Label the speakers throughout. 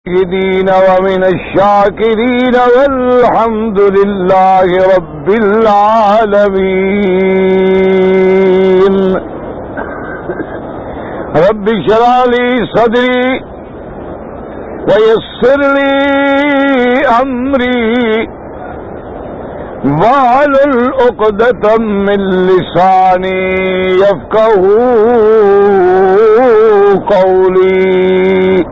Speaker 1: الدين ومن الشاكرين والحمد لله رب العالمين. رب اشرح لي صدري ويسر لي أمري واحلل عقدة من لساني يفقهوا قولي.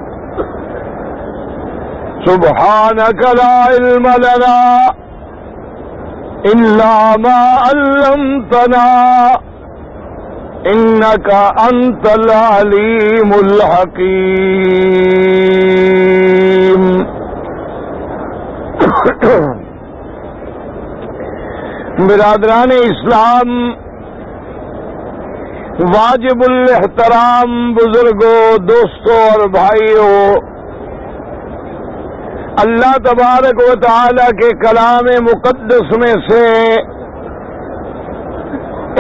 Speaker 1: سبحانك لا علم لنا إلا ما علمتنا إنك أنت العليم الحكيم. برادران اسلام، واجب الاحترام بزرگوں، دوستوں اور بھائیوں، اللہ تبارک و تعالی کے کلام مقدس میں سے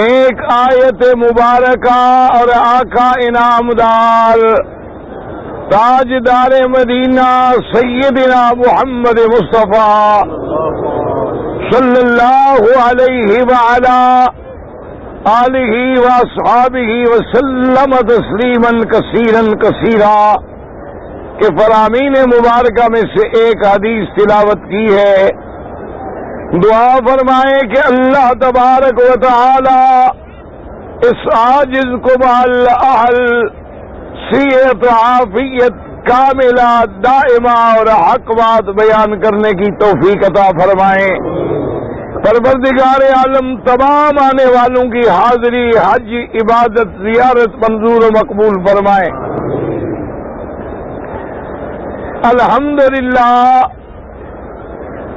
Speaker 1: ایک آیت مبارکہ اور آقا انعامدار تاجدار مدینہ سیدنا محمد مصطفیٰ صلی اللہ علیہ وعلا آلہ واصحابہ وسلم تسلیما کثیرا کثیرا کہ فرامین مبارکہ میں سے ایک حدیث تلاوت کی ہے. دعا فرمائیں کہ اللہ تبارک و تعالی اس عاجز کو بالاہل صحت عافیت کاملہ دائمہ اور حق بات بیان کرنے کی توفیق عطا فرمائیں. پروردگار عالم تمام آنے والوں کی حاضری، حج، عبادت، زیارت منظور و مقبول فرمائیں. الحمدللہ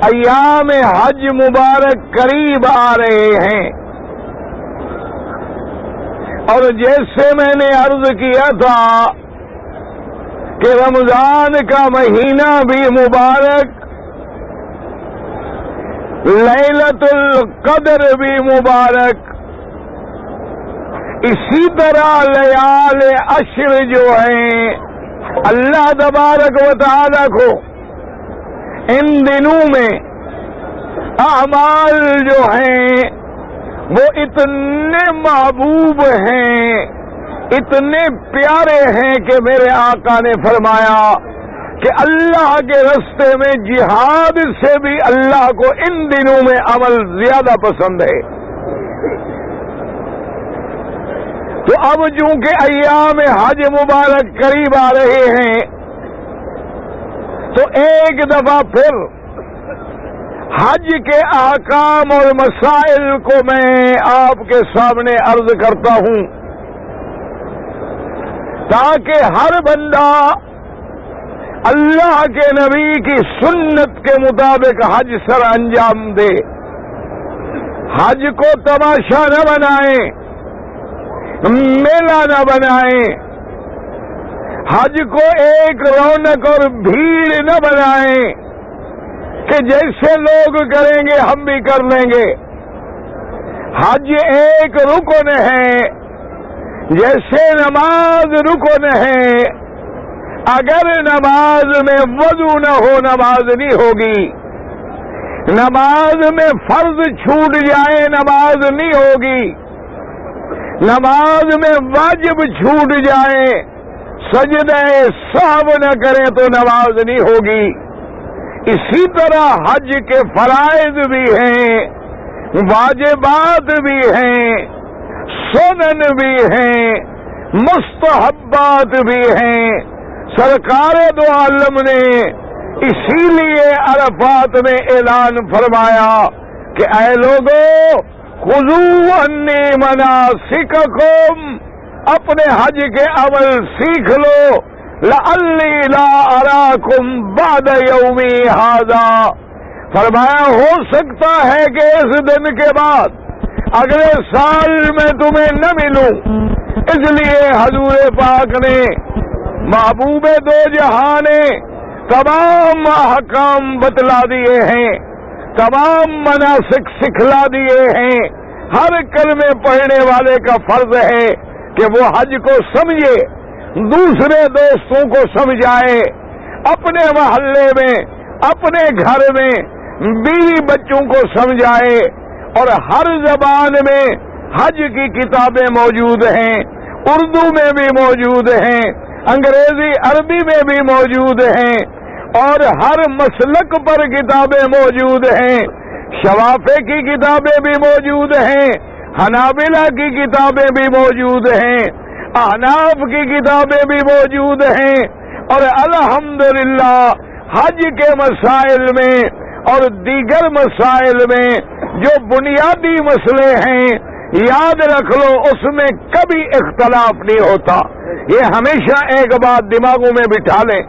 Speaker 1: ایام حج مبارک قریب آ رہے ہیں، اور جیسے میں نے عرض کیا تھا کہ رمضان کا مہینہ بھی مبارک، لیلۃ القدر بھی مبارک، اسی طرح لیال عشر جو ہیں اللہ تبارک و تعالی کو ان دنوں میں اعمال جو ہیں وہ اتنے محبوب ہیں، اتنے پیارے ہیں کہ میرے آقا نے فرمایا کہ اللہ کے رستے میں جہاد سے بھی اللہ کو ان دنوں میں عمل زیادہ پسند ہے. تو اب چونکہ ایام حج مبارک قریب آ رہے ہیں تو ایک دفعہ پھر حج کے احکام اور مسائل کو میں آپ کے سامنے عرض کرتا ہوں تاکہ ہر بندہ اللہ کے نبی کی سنت کے مطابق حج سر انجام دے. حج کو تماشا نہ بنائیں، میلہ نہ بنائیں، حج کو ایک رونق اور بھیڑ نہ بنائیں کہ جیسے لوگ کریں گے ہم بھی کر لیں گے. حج ایک رکن ہے، جیسے نماز رکن ہے. اگر نماز میں وضو نہ ہو نماز نہیں ہوگی، نماز میں فرض چھوٹ جائے نماز نہیں ہوگی، نماز میں واجب چھوٹ جائے سجدہ سہو نہ کریں تو نماز نہیں ہوگی. اسی طرح حج کے فرائض بھی ہیں، واجبات بھی ہیں، سنن بھی ہیں، مستحبات بھی ہیں. سرکار دو عالم نے اسی لیے عرفات میں اعلان فرمایا کہ اے لوگوں خذوا عنی مناسککم، اپنے حج کے عمل سیکھ لو. لعلی لا اراکم بعد یومی ھذا، فرمایا ہو سکتا ہے کہ اس دن کے بعد اگلے سال میں تمہیں نہ ملوں. اس لیے حضور پاک نے محبوب دو جہاں نے تمام احکام بتلا دیے ہیں، تمام مناسک سکھلا دیے ہیں. ہر کلمے پڑھنے والے کا فرض ہے کہ وہ حج کو سمجھے، دوسرے دوستوں کو سمجھائے اپنے محلے میں، اپنے گھر میں بیوی بچوں کو سمجھائے. اور ہر زبان میں حج کی کتابیں موجود ہیں، اردو میں بھی موجود ہیں، انگریزی عربی میں بھی موجود ہیں، اور ہر مسلک پر کتابیں موجود ہیں. شوافے کی کتابیں بھی موجود ہیں، حنابلہ کی کتابیں بھی موجود ہیں، احناف کی کتابیں بھی موجود ہیں. اور الحمدللہ حج کے مسائل میں اور دیگر مسائل میں جو بنیادی مسئلے ہیں، یاد رکھ لو اس میں کبھی اختلاف نہیں ہوتا. یہ ہمیشہ ایک بات دماغوں میں بٹھا لیں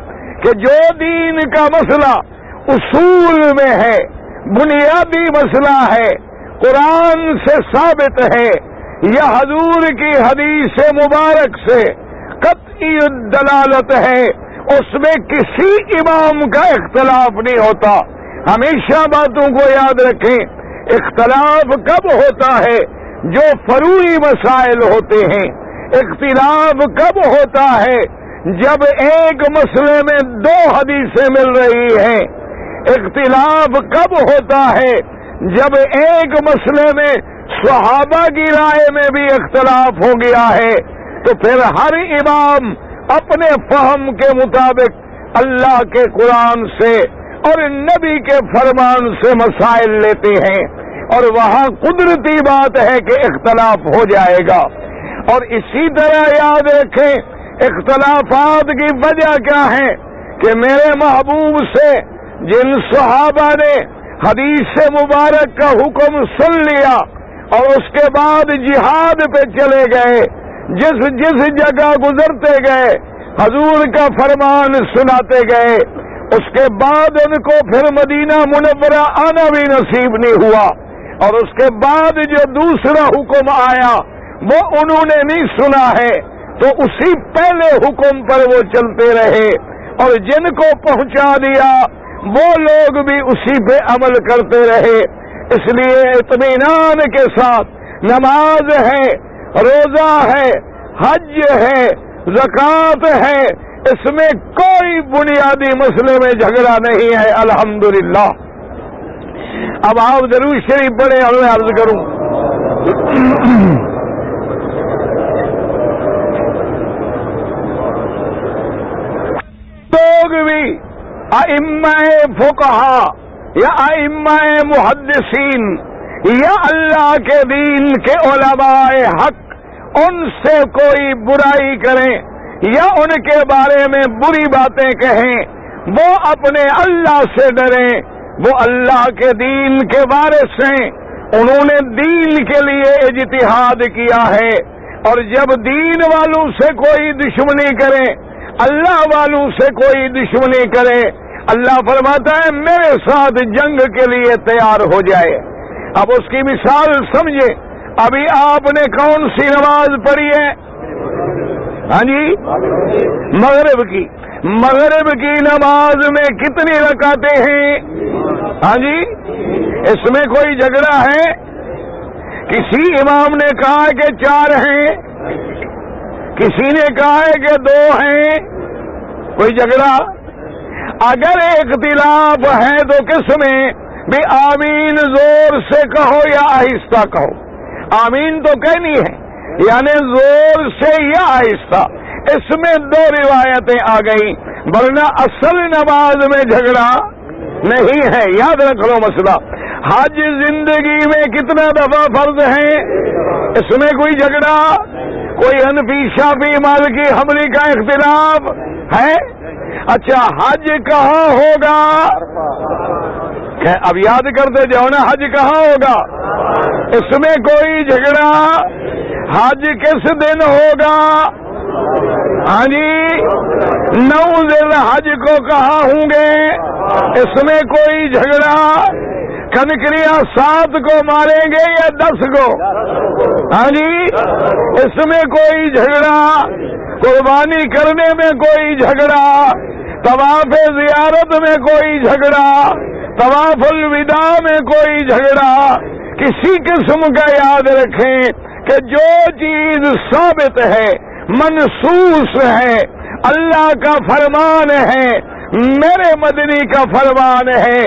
Speaker 1: کہ جو دین کا مسئلہ اصول میں ہے، بنیادی مسئلہ ہے، قرآن سے ثابت ہے یا حضور کی حدیث مبارک سے قطعی دلالت ہے، اس میں کسی امام کا اختلاف نہیں ہوتا. ہمیشہ باتوں کو یاد رکھیں. اختلاف کب ہوتا ہے؟ جو فروعی مسائل ہوتے ہیں. اختلاف کب ہوتا ہے؟ جب ایک مسئلے میں دو حدیثیں مل رہی ہیں. اختلاف کب ہوتا ہے؟ جب ایک مسئلے میں صحابہ کی رائے میں بھی اختلاف ہو گیا ہے. تو پھر ہر امام اپنے فہم کے مطابق اللہ کے قرآن سے اور نبی کے فرمان سے مسائل لیتے ہیں، اور وہاں قدرتی بات ہے کہ اختلاف ہو جائے گا. اور اسی طرح یاد رکھیں اختلافات کی وجہ کیا ہے کہ میرے محبوب سے جن صحابہ نے حدیث مبارک کا حکم سن لیا اور اس کے بعد جہاد پہ چلے گئے، جس جگہ گزرتے گئے حضور کا فرمان سناتے گئے، اس کے بعد ان کو پھر مدینہ منورہ آنا بھی نصیب نہیں ہوا، اور اس کے بعد جو دوسرا حکم آیا وہ انہوں نے نہیں سنا ہے، تو اسی پہلے حکم پر وہ چلتے رہے، اور جن کو پہنچا دیا وہ لوگ بھی اسی پہ عمل کرتے رہے. اس لیے اطمینان کے ساتھ نماز ہے، روزہ ہے، حج ہے، زکوٰۃ ہے، اس میں کوئی بنیادی مسئلے میں جھگڑا نہیں ہے. الحمدللہ. اب آپ ضرور شریف پڑھیں اور میں عرض کروں. لوگ بھی ائمہ فقہا یا ائمہ محدثین یا اللہ کے دین کے علماء حق ان سے کوئی برائی کریں یا ان کے بارے میں بری باتیں کہیں، وہ اپنے اللہ سے ڈریں. وہ اللہ کے دین کے وارث ہیں، انہوں نے دین کے لیے اجتہاد کیا ہے. اور جب دین والوں سے کوئی دشمنی کرے، اللہ والوں سے کوئی دشمنی کرے، اللہ فرماتا ہے میرے ساتھ جنگ کے لیے تیار ہو جائے. اب اس کی مثال سمجھے. ابھی آپ نے کون سی نماز پڑھی ہے؟ ہاں جی، مغرب کی. مغرب کی نماز میں کتنی رکعتیں ہیں؟ ہاں جی، اس میں کوئی جھگڑا ہے؟ کسی امام نے کہا کہ 4 ہیں، کسی نے کہا ہے کہ 2 ہیں. کوئی جھگڑا؟ اگر اختلاف ہے تو کس میں بھی آمین زور سے کہو یا آہستہ کہو. آمین تو کہنی ہے، یعنی زور سے یا آہستہ. اس میں 2 روایتیں آ گئیں، ورنہ اصل نماز میں جھگڑا نہیں ہے. یاد رکھ لو مسئلہ. حج زندگی میں کتنا دفعہ فرض ہے؟ اس میں کوئی جھگڑا؟ کوئی حنفی شافعی مالکی حنبلی کا اختلاف ہے؟ اچھا، حج کہاں ہوگا؟ اب یاد کرتے جاؤ نا، حج کہاں ہوگا؟ اس میں کوئی جھگڑا؟ حج کس دن ہوگا؟ ہاں جی، 9 ذی الحج کو کہاں ہوں گے؟ اس میں کوئی جھگڑا؟ کنکریاں 7 کو ماریں گے یا 10 کو؟ ہاں جی، اس میں کوئی جھگڑا؟ قربانی کرنے میں کوئی جھگڑا؟ طواف زیارت میں کوئی جھگڑا؟ طواف الوداع میں کوئی جھگڑا؟ کسی قسم کا یاد رکھیں کہ جو چیز ثابت ہے، منصوص ہے، اللہ کا فرمان ہے، میرے مدنی کا فرمان ہے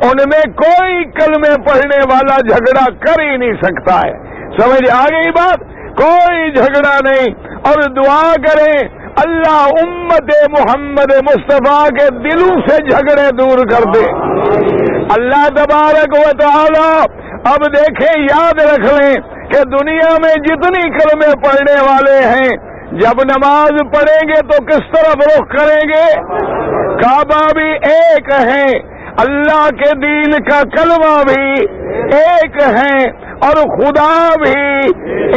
Speaker 1: ان میں کوئی کلمے پڑھنے والا جھگڑا کر ہی نہیں سکتا ہے. سمجھ آ گئی بات؟ کوئی جھگڑا نہیں. اور دعا کریں اللہ امت محمد مصطفیٰ کے دلوں سے جھگڑے دور کر دے. اللہ تبارک و تعالی اب دیکھیں، یاد رکھ لیں کہ دنیا میں جتنی کلمے پڑھنے والے ہیں جب نماز پڑھیں گے تو کس طرف رخ کریں گے؟ کعبہ بھی ایک ہے، اللہ کے دین کا کلمہ بھی ایک ہے، اور خدا بھی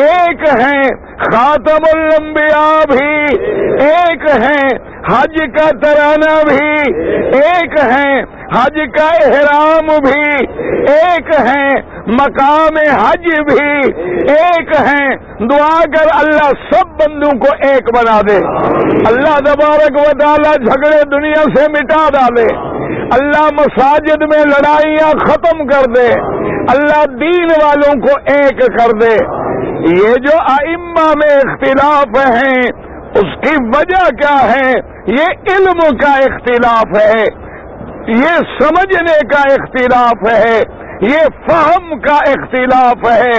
Speaker 1: ایک ہے، خاتم الانبیاء بھی ایک ہے، حج کا ترانہ بھی ایک ہے، حج کا احرام بھی ایک ہے، مقام حج بھی ایک ہے. دعا کر اللہ سب بندوں کو ایک بنا دے. اللہ تبارک و تعالی جھگڑے دنیا سے مٹا ڈالے. اللہ مساجد میں لڑائیاں ختم کر دے. اللہ دین والوں کو ایک کر دے. یہ جو ائمہ میں اختلاف ہیں اس کی وجہ کیا ہے؟ یہ علم کا اختلاف ہے، یہ سمجھنے کا اختلاف ہے، یہ فہم کا اختلاف ہے.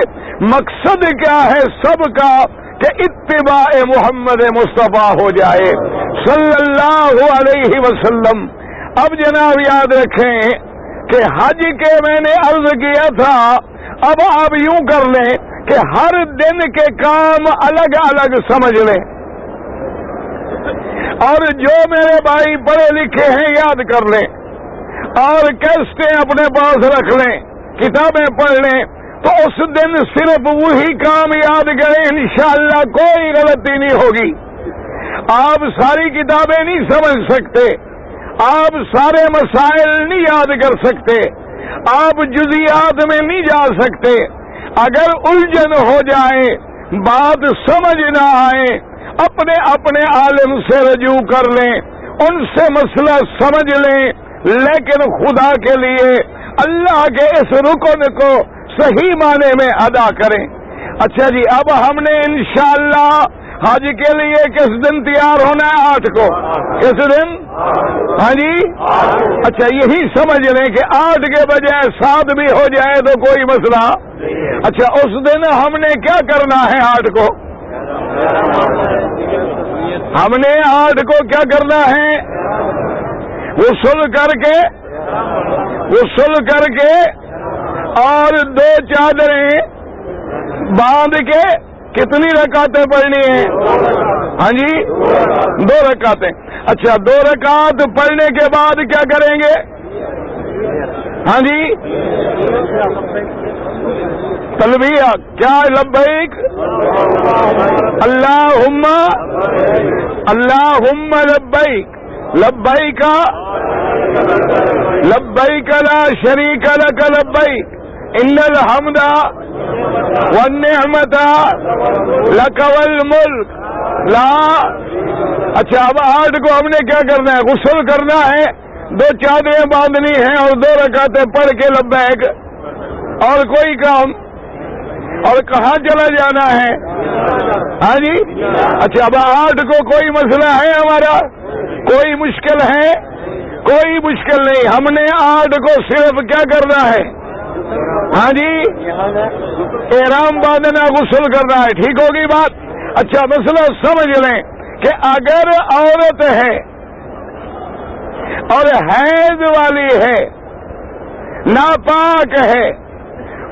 Speaker 1: مقصد کیا ہے سب کا؟ کہ اتباع محمد مصطفیٰ ہو جائے صلی اللہ علیہ وسلم. اب جناب یاد رکھیں کہ حج کے میں نے عرض کیا تھا، اب آپ یوں کر لیں کہ ہر دن کے کام الگ الگ سمجھ لیں، اور جو میرے بھائی پڑھے لکھے ہیں یاد کر لیں، اور کیسٹیں اپنے پاس رکھ لیں، کتابیں پڑھ لیں، تو اس دن صرف وہی کام یاد کریں، انشاءاللہ کوئی غلطی نہیں ہوگی. آپ ساری کتابیں نہیں سمجھ سکتے، آپ سارے مسائل نہیں یاد کر سکتے، آپ جزیات میں نہیں جا سکتے. اگر الجھن ہو جائے، بات سمجھ نہ آئے، اپنے اپنے عالم سے رجوع کر لیں، ان سے مسئلہ سمجھ لیں، لیکن خدا کے لیے اللہ کے اس رکن کو صحیح معنی میں ادا کریں. اچھا جی، اب ہم نے انشاءاللہ حج کے لیے کس دن تیار ہونا ہے؟ 8 کو. کس دن؟ ہاں جی، اچھا یہی سمجھ لیں کہ 8 کے بجائے 7 بھی ہو جائے تو کوئی مسئلہ. اچھا اس دن ہم نے کیا کرنا ہے؟ 8 کو ہم نے 8 کو کیا کرنا ہے؟ غسل کر کے اور 2 چادریں باندھ کے کتنی رکعتیں پڑھنی ہیں؟ ہاں جی 2 رکعتیں. اچھا 2 رکعت پڑھنے کے بعد کیا کریں گے؟ ہاں جی تلبیہ کیا؟ لبیک اللہم لبیک لبیک لبیک لا شریک لک لبیک ان الحمد والنعمت لک والملک لا. اچھا اب 8 کو ہم نے کیا کرنا ہے؟ غسل کرنا ہے، 2 چادریں باندھنی ہیں اور 2 رکعتیں پڑھ کے لبیک. اور کوئی کام؟ اور کہاں چلا جانا ہے؟ ہاں جی اچھا اب 8 کو کوئی مسئلہ ہے ہمارا؟ کوئی مشکل ہے؟ کوئی مشکل نہیں. ہم نے 8 کو صرف کیا کرنا ہے؟ ہاں جی احرام باندھنا، غسل کرنا ہے. ٹھیک ہوگی بات؟ اچھا مسئلہ سمجھ لیں کہ اگر عورت ہے اور حیض والی ہے، ناپاک ہے،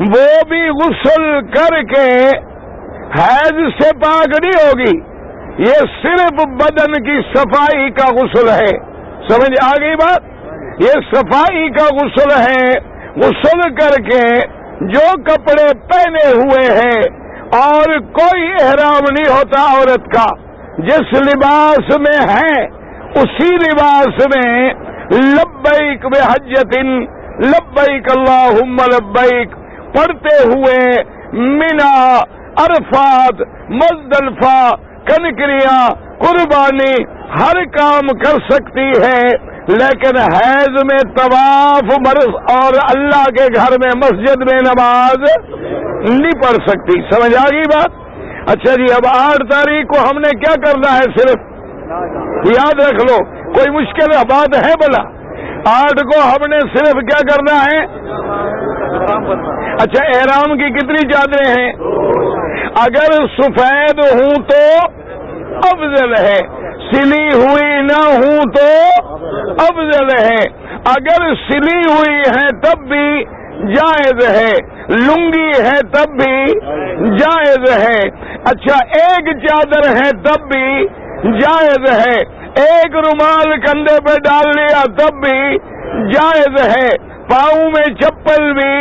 Speaker 1: وہ بھی غسل کر کے حیض سے پاک نہیں ہوگی. یہ صرف بدن کی صفائی کا غسل ہے. سمجھ آ گئی بات؟ یہ صفائی کا غسل ہے. غسل کر کے جو کپڑے پہنے ہوئے ہیں اور کوئی احرام نہیں ہوتا عورت کا، جس لباس میں ہے اسی لباس میں لبیک بحجۃ لبیک اللہم لبیک پڑھتے ہوئے منا، عرفات، مزدلفہ، کنکریاں، قربانی ہر کام کر سکتی ہے. لیکن حیض میں طواف اور اللہ کے گھر میں مسجد میں نماز نہیں پڑھ سکتی. سمجھ آ گئی بات؟ اچھا جی اب 8 تاریخ کو ہم نے کیا کرنا ہے؟ صرف یاد رکھ لو کوئی مشکل بات ہے بلا؟ 8 کو ہم نے صرف کیا کرنا ہے؟ اچھا احرام کی کتنی چادریں ہیں؟ اگر سفید ہوں تو افضل ہے، سلی ہوئی نہ ہوں تو افضل ہے، اگر سلی ہوئی ہے تب بھی جائز ہے، لنگی ہے تب بھی جائز ہے، اچھا ایک چادر ہے تب بھی جائز ہے، ایک رومال کندھے پہ ڈال لیا تب بھی جائز ہے، پاؤں میں چپل بھی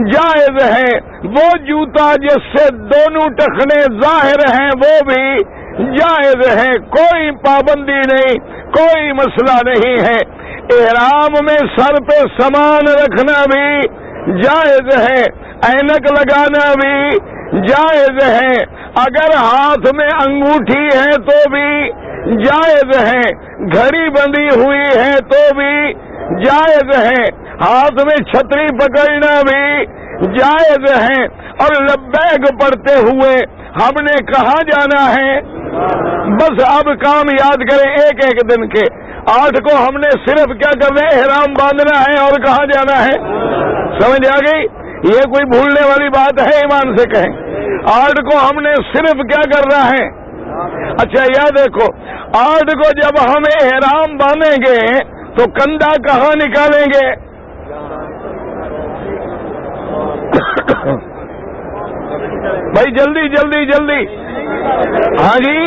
Speaker 1: جائز ہے، وہ جوتا جس سے دونوں ٹخنے ظاہر ہیں وہ بھی جائز ہے، کوئی پابندی نہیں، کوئی مسئلہ نہیں ہے۔ احرام میں سر پہ سامان رکھنا بھی جائز ہے، اینک لگانا بھی جائز ہے، اگر ہاتھ میں انگوٹھی ہے تو بھی جائز ہے، گھڑی بندھی ہوئی ہے تو بھی جائز ہے، ہاتھ میں چھتری پکڑنا بھی جائز ہے، اور لبیک پڑھتے ہوئے ہم نے کہاں جانا ہے؟ بس اب کام یاد کریں ایک ایک دن کے۔ 8 کو ہم نے صرف کیا کرنا ہے؟ احرام باندھنا ہے، اور کہاں جانا ہے؟ سمجھ آ گئی؟ یہ کوئی بھولنے والی بات ہے؟ ایمان سے کہیں 8 کو ہم نے صرف کیا کرنا ہے؟ اچھا یاد دیکھو 8 کو جب ہم احرام باندھیں گے تو کندھا کہاں نکالیں گے؟ بھائی جلدی جلدی جلدی، ہاں جی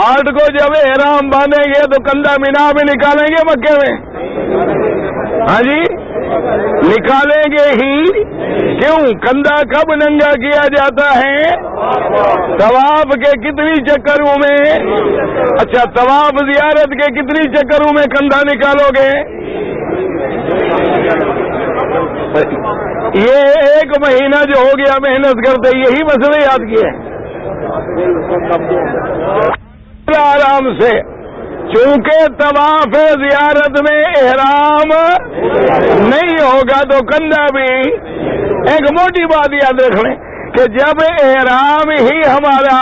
Speaker 1: 8 کو جب احرام باندھیں گے تو کندھا مینا میں نکالیں گے، مکے میں؟ ہاں جی نکالیں گے ہی، کیوں؟ کندھا کب ننگا کیا جاتا ہے؟ طواف کے کتنی چکروں میں؟ اچھا طواف زیارت کے کتنی چکروں میں کندھا نکالو گے؟ یہ 1 مہینہ جو ہو گیا محنت کرتے یہی مسئلہ یاد کیا ہے آرام سے، چونکہ طواف زیارت میں احرام نہیں ہوگا تو کندھا بھی۔ ایک موٹی بات یاد رکھ لیں کہ جب احرام ہی ہمارا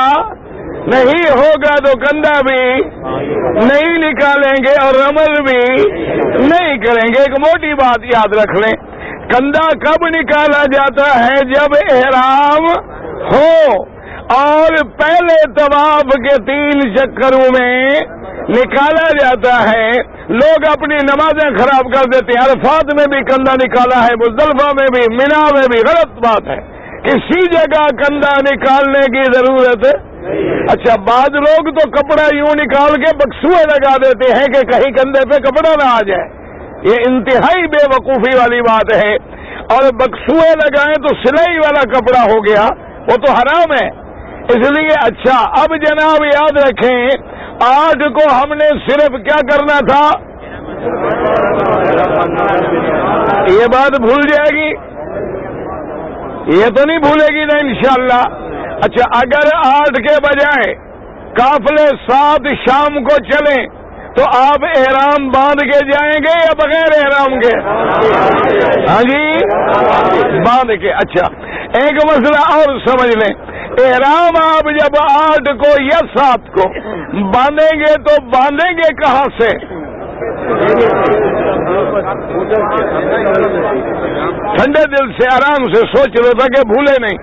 Speaker 1: نہیں ہوگا تو کندھا بھی نہیں نکالیں گے اور رمل بھی نہیں کریں گے۔ ایک موٹی بات یاد رکھ لیں، کندھا کب نکالا جاتا ہے؟ جب احرام ہو، اور پہلے طواف کے 3 چکروں میں نکالا جاتا ہے۔ لوگ اپنی نمازیں خراب کر دیتے ہیں، عرفات میں بھی کندھا نکالا ہے، مزدلفہ میں بھی، مینا میں بھی، غلط بات ہے، کسی جگہ کندھا نکالنے کی ضرورت ہے۔ اچھا بعض لوگ تو کپڑا یوں نکال کے بکسوئے لگا دیتے ہیں کہ کہیں کندھے پہ کپڑا نہ آ جائے، یہ انتہائی بے وقوفی والی بات ہے، اور بکسوئے لگائیں تو سلائی والا کپڑا ہو گیا، وہ تو حرام ہے۔ اس لیے اچھا اب جناب یاد رکھیں 8 کو ہم نے صرف کیا کرنا تھا؟ یہ بات بھول جائے گی؟ یہ تو نہیں بھولے گی نا انشاءاللہ؟ اچھا اگر 8 کے بجائے قافلے 7 شام کو چلیں تو آپ احرام باندھ کے جائیں گے یا بغیر احرام کے؟ ہاں جی باندھ کے۔ اچھا ایک مسئلہ اور سمجھ لیں، احرام آپ جب 8 کو یا 7 کو باندھیں گے تو باندھیں گے کہاں سے؟ ٹھنڈے دل سے آرام سے سوچ لو تاکہ بھولے نہیں۔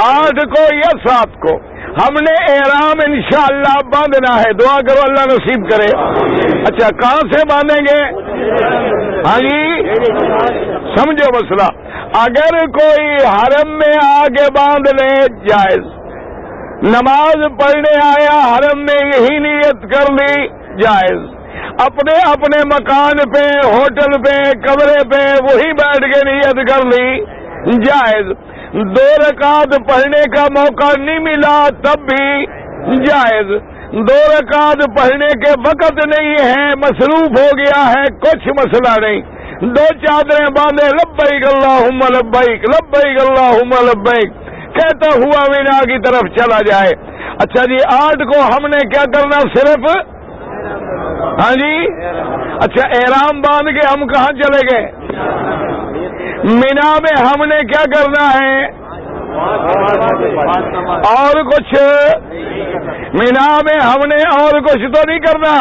Speaker 1: 8 کو یا 7 کو ہم نے احرام انشاءاللہ باندھنا ہے، دعا کرو اللہ نصیب کرے۔ اچھا کہاں سے باندھیں گے؟ ہاں جی سمجھو مسئلہ، اگر کوئی حرم میں آ کے باندھ لے جائز، نماز پڑھنے آیا حرم میں یہی نیت کر لی جائز، اپنے اپنے مکان پہ، ہوٹل پہ، کمرے پہ وہی بیٹھ کے نیت کر لی جائز، 2 رکعت پڑھنے کا موقع نہیں ملا تب بھی جائز، 2 رکعت پڑھنے کے وقت نہیں ہے، مصروف ہو گیا ہے، کچھ مسئلہ نہیں، 2 چادریں باندھے لبیک اللہم لبیک لبیک اللہم لبیک کہتا ہوا مینا کی طرف چلا جائے۔ اچھا جی 8 کو ہم نے کیا کرنا صرف؟ ہاں جی اچھا احرام باندھ کے ہم کہاں چلے گئے؟ مینا میں ہم نے کیا کرنا ہے؟ اور کچھ؟ مینا میں ہم نے اور کچھ تو نہیں کرنا،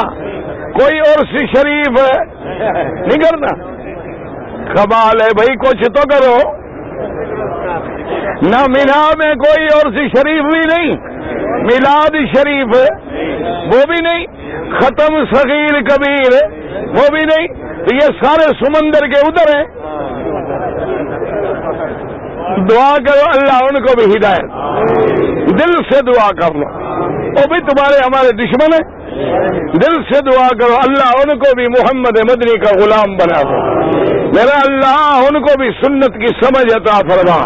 Speaker 1: کوئی عرس شریف نہیں کرنا؟ کمال ہے بھائی، کچھ تو کرو نہ۔ مینا میں کوئی عرس شریف بھی نہیں، میلاد شریف وہ بھی نہیں، ختم صغیر کبیر وہ بھی نہیں، تو یہ سارے سمندر کے ادھر ہیں۔ دعا کرو اللہ ان کو بھی ہدایت، دل سے دعا کر لو، وہ بھی تمہارے ہمارے دشمن ہیں، دل سے دعا کرو اللہ ان کو بھی محمد مدنی کا غلام بنا دو، میرا اللہ ان کو بھی سنت کی سمجھ عطا فرما،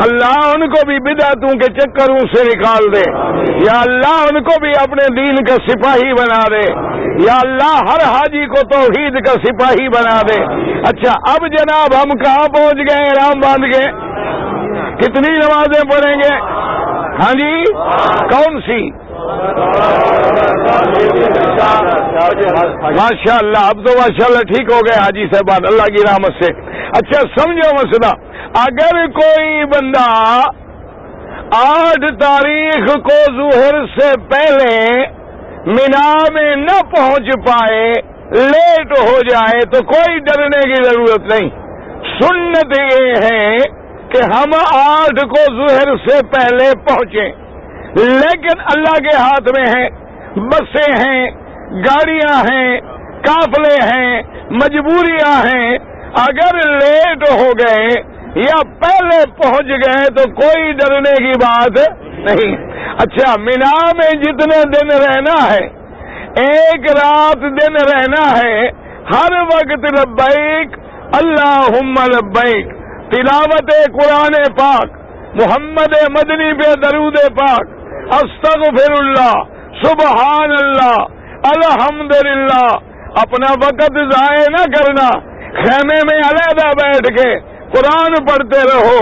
Speaker 1: اللہ ان کو بھی بدعتوں کے چکروں سے نکال دے، یا اللہ ان کو بھی اپنے دین کا سپاہی بنا دے، یا اللہ ہر حاجی کو توحید کا سپاہی بنا دے۔ اچھا اب جناب ہم کہاں پہنچ گئے؟ رام باندھ گئے، کتنی نمازیں پڑھیں گے؟ ہاں جی کون سی؟ ماشاء اللہ، اب تو ماشاء اللہ ٹھیک ہو گئے حاجی صاحبان اللہ کی رحمت سے۔ اچھا سمجھو مسئلہ، اگر کوئی بندہ 8 تاریخ کو ظہر سے پہلے مینا میں نہ پہنچ پائے، لیٹ ہو جائے، تو کوئی ڈرنے کی ضرورت نہیں۔ سنت یہ ہے کہ ہم 8 کو ظہر سے پہلے پہنچیں، لیکن اللہ کے ہاتھ میں ہے، بسیں ہیں، گاڑیاں ہیں، قافلے ہیں، مجبوریاں ہیں، اگر لیٹ ہو گئے یا پہلے پہنچ گئے تو کوئی ڈرنے کی بات نہیں۔ اچھا مینا میں جتنے دن رہنا ہے، 1 رات دن رہنا ہے، ہر وقت لبیک اللہم لبیک، تلاوت قرآن پاک، محمد مدنی پہ درود پاک، استغفر اللہ، سبحان اللہ، الحمدللہ۔ اپنا وقت ضائع نہ کرنا، خیمے میں علیحدہ بیٹھ کے قرآن پڑھتے رہو،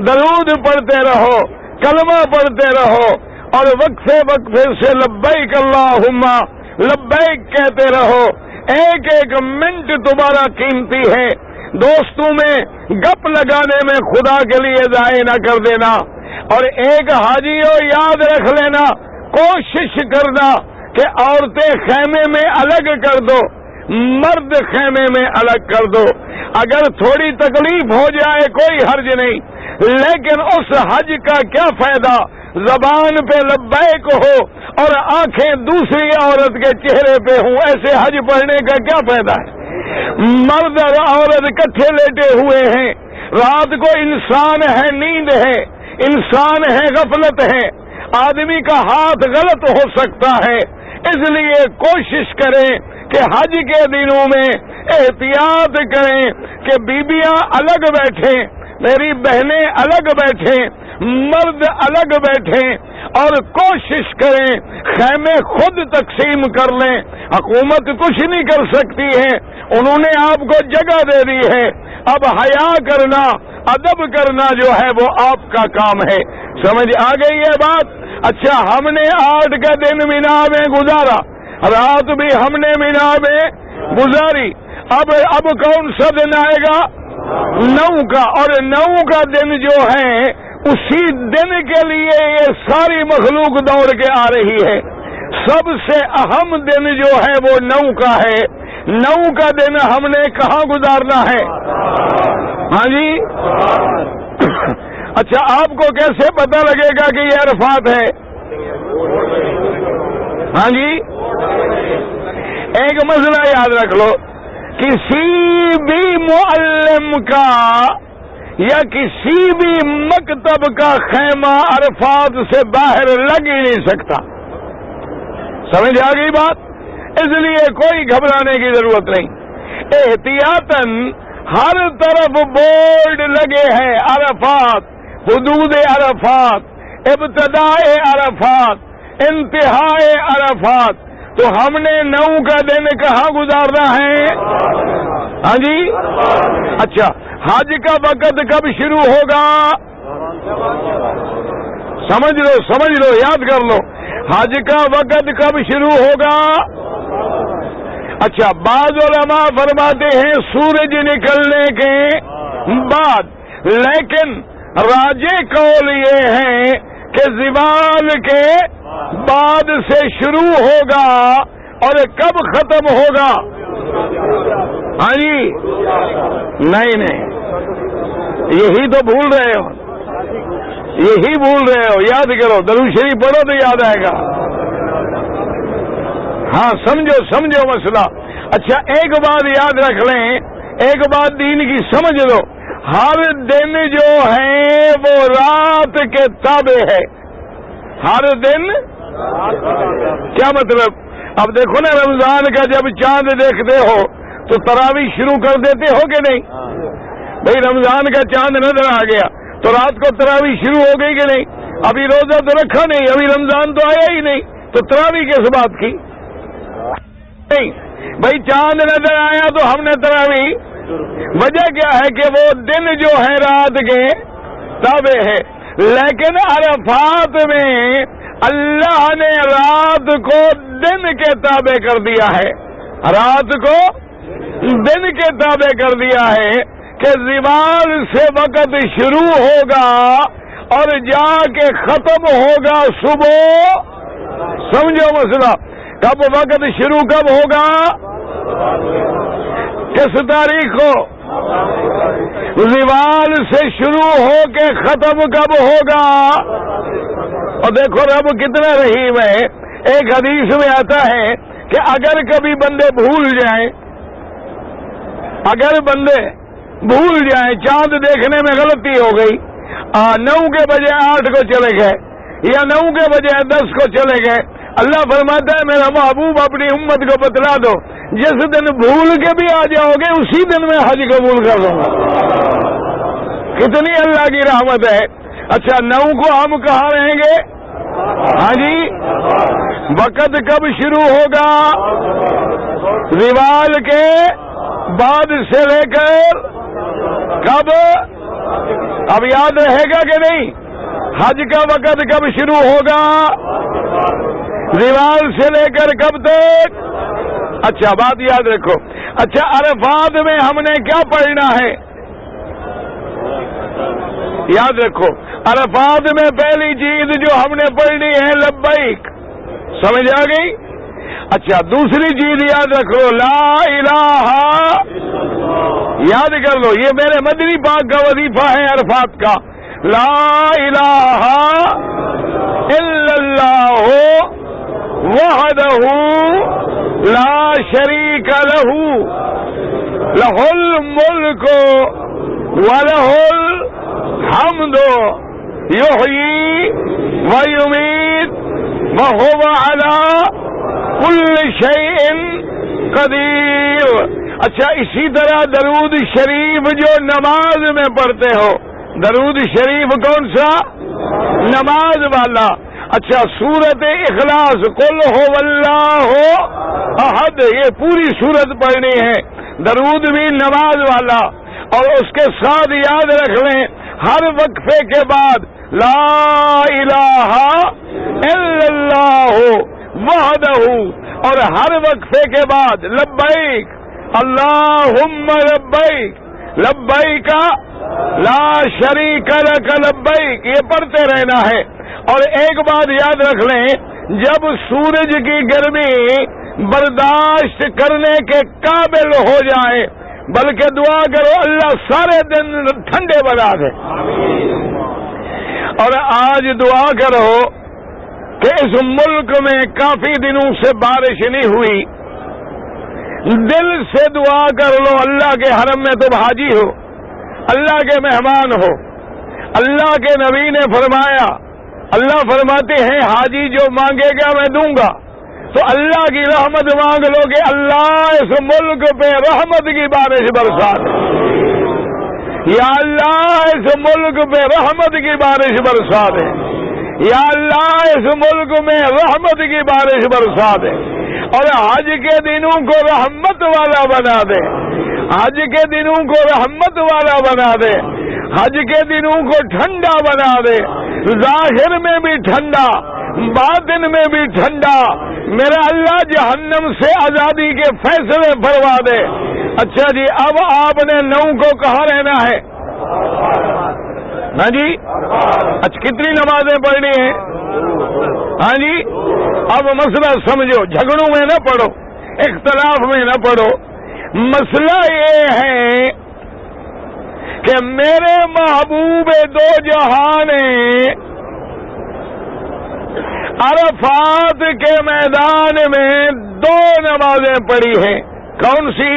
Speaker 1: درود پڑھتے رہو، کلمہ پڑھتے رہو، اور وقفے وقفے سے لبیک اللہم لبیک کہتے رہو۔ ایک ایک منٹ تمہارا قیمتی ہے، دوستوں میں گپ لگانے میں خدا کے لیے ضائع نہ کر دینا۔ اور ایک حاجیو یاد رکھ لینا، کوشش کرنا کہ عورتیں خیمے میں الگ کر دو، مرد خیمے میں الگ کر دو۔ اگر تھوڑی تکلیف ہو جائے کوئی حرج نہیں، لیکن اس حج کا کیا فائدہ زبان پہ لبیک ہو اور آنکھیں دوسری عورت کے چہرے پہ ہوں، ایسے حج پڑھنے کا کیا فائدہ ہے؟ مرد اور عورت اکٹھے لیٹے ہوئے ہیں، رات کو انسان ہے، نیند ہے، انسان ہے، غفلت ہے، آدمی کا ہاتھ غلط ہو سکتا ہے، اس لیے کوشش کریں کہ حج کے دنوں میں احتیاط کریں کہ بیویاں الگ بیٹھیں، میری بہنیں الگ بیٹھیں، مرد الگ بیٹھیں، اور کوشش کریں خیمے خود تقسیم کر لیں۔ حکومت کچھ نہیں کر سکتی ہے، انہوں نے آپ کو جگہ دے دی ہے، اب حیا کرنا، ادب کرنا جو ہے وہ آپ کا کام ہے۔ سمجھ آ گئی ہے بات؟ اچھا ہم نے 8 کا دن مینا میں گزارا، رات بھی ہم نے مینا میں گزاری، اب کون سا دن آئے گا؟ 9 کا، اور 9 کا دن جو ہے اسی دن کے لیے یہ ساری مخلوق دوڑ کے آ رہی ہے۔ سب سے اہم دن جو ہے وہ 9 کا ہے۔ 9 کا دن ہم نے کہاں گزارنا ہے؟ ہاں جی اچھا آپ کو کیسے پتہ لگے گا کہ یہ عرفات ہے؟ ہاں جی ایک مسئلہ یاد رکھ لو، کسی بھی معلم کا یا کسی بھی مکتب کا خیمہ عرفات سے باہر لگ ہی نہیں سکتا۔ سمجھ آ گئی بات؟ اس لیے کوئی گھبرانے کی ضرورت نہیں۔ احتیاطاً ہر طرف بورڈ لگے ہیں، عرفات، حدود عرفات، ابتداء عرفات، انتہاء عرفات۔ تو ہم نے 9 کا دن کہاں گزارنا ہے؟ ہاں جی اچھا حج کا وقت کب شروع ہوگا؟ سمجھ لو یاد کر لو، حج کا وقت کب شروع ہوگا؟ اچھا بعض علماء فرماتے ہیں سورج نکلنے کے بعد، لیکن راجح قول یہ ہے کہ زوال کے بعد سے شروع ہوگا اور کب ختم ہوگا؟ ہاں جی، نہیں، یہی تو بھول رہے ہو، یہی بھول رہے ہو. یاد کرو، درود شریف پڑھو تو یاد آئے گا. ہاں سمجھو مسئلہ. اچھا ایک بات یاد رکھ لیں، ایک بات دین کی سمجھ لو، ہر دن جو ہے وہ رات کے تابع ہے. ہر دن کیا مطلب؟ اب دیکھو نا، رمضان کا جب چاند دیکھتے ہو تو تراویح شروع کر دیتے ہو کہ نہیں؟ بھئی رمضان کا چاند نظر آ گیا تو رات کو تراویح شروع ہو گئی کہ نہیں؟ ابھی روزہ تو رکھا نہیں، ابھی رمضان تو آیا ہی نہیں، تو تراویح کس بات کی؟ نہیں بھائی، چاند نظر آیا تو ہم نے تراویح. وجہ کیا ہے کہ وہ دن جو ہے رات کے تابع ہے. لیکن عرفات میں اللہ نے رات کو دن کے تابع کر دیا ہے، رات کو دن کے تابع کر دیا ہے کہ زوال سے وقت شروع ہوگا اور جا کے ختم ہوگا صبح. سمجھو مسئلہ. کب وقت شروع کب ہوگا؟ کس تاریخ کو؟ زوال سے شروع ہو کے ختم کب ہوگا؟ اور دیکھو رب کتنا رحیم ہے. ایک حدیث میں آتا ہے کہ اگر کبھی بندے بھول جائیں، اگر بندے بھول جائیں، چاند دیکھنے میں غلطی ہو گئی، 9 کے بجائے 8 کو چلے گئے یا 9 کے بجائے 10 کو چلے گئے، اللہ فرماتا ہے میرا محبوب اپنی امت کو بتلا دو، جس دن بھول کے بھی آ جاؤ گے اسی دن میں حج قبول کر دوں گا. کتنی اللہ کی رحمت ہے. اچھا 9 کو ہم کہاں رہیں گے؟ ہاں جی، وقت کب شروع ہوگا؟ زوال کے بعد سے لے کر کب؟ اب یاد رہے گا کہ نہیں؟ حج کا وقت کب شروع ہوگا؟ زوال سے لے کر کب تک؟ اچھا بات یاد رکھو. اچھا عرفات میں ہم نے کیا پڑھنا ہے؟ یاد رکھو، عرفات میں پہلی چیز جو ہم نے پڑھنی ہے لبیک. سمجھ آ گئی؟ اچھا دوسری چیز یاد رکھو، لا الہ. یاد کر لو، یہ میرے مدنی پاک کا وظیفہ ہے عرفات کا. لا الہ الا اللہ وحدہ لا شریک لہ لہ الملک ولہ الحمد یحیی ویمیت وہو علی کل شیء قدیر. اچھا اسی طرح درود شریف جو نماز میں پڑھتے ہو، درود شریف کون سا؟ نماز والا. اچھا سورت اخلاص قل ہو اللہ احد، یہ پوری سورت پڑھنی ہے. درود بھی نماز والا. اور اس کے ساتھ یاد رکھ لیں ہر وقفے کے بعد لا الہ الا اللہ وحدہ، اور ہر وقفے کے بعد لبیک اللہم لبیک لبیک لا شریک لک لبیک، یہ پڑھتے رہنا ہے. اور ایک بات یاد رکھ لیں، جب سورج کی گرمی برداشت کرنے کے قابل ہو جائے، بلکہ دعا کرو اللہ سارے دن ٹھنڈے بنا دے. اور آج دعا کرو کہ اس ملک میں کافی دنوں سے بارش نہیں ہوئی، دل سے دعا کر لو. اللہ کے حرم میں تم حاجی ہو، اللہ کے مہمان ہو. اللہ کے نبی نے فرمایا، اللہ فرماتے ہیں حاجی جو مانگے گا میں دوں گا. تو اللہ کی رحمت مانگ لو کہ اللہ اس ملک پہ رحمت کی بارش برسا دے. یا اللہ اس ملک پہ رحمت کی بارش برسا دے. یا اللہ اس ملک میں رحمت کی بارش برسا دے. اور حج کے دنوں کو رحمت والا بنا دے. حج کے دنوں کو رحمت والا بنا دے. حج کے دنوں کو ٹھنڈا بنا دے. ظاہر میں بھی ٹھنڈا، باطن میں بھی ٹھنڈا. میرا اللہ جہنم سے آزادی کے فیصلے فرما دے. اچھا جی، اب آپ نے 9 کو کہاں رہنا ہے؟ ہاں جی، اچھا کتنی نمازیں پڑھنی ہیں؟ ہاں جی اب مسئلہ سمجھو، جھگڑوں میں نہ پڑو، اختلاف میں نہ پڑو. مسئلہ یہ ہے کہ میرے محبوب دو جہاں نے عرفات کے میدان میں 2 نمازیں پڑھی ہیں. کون سی؟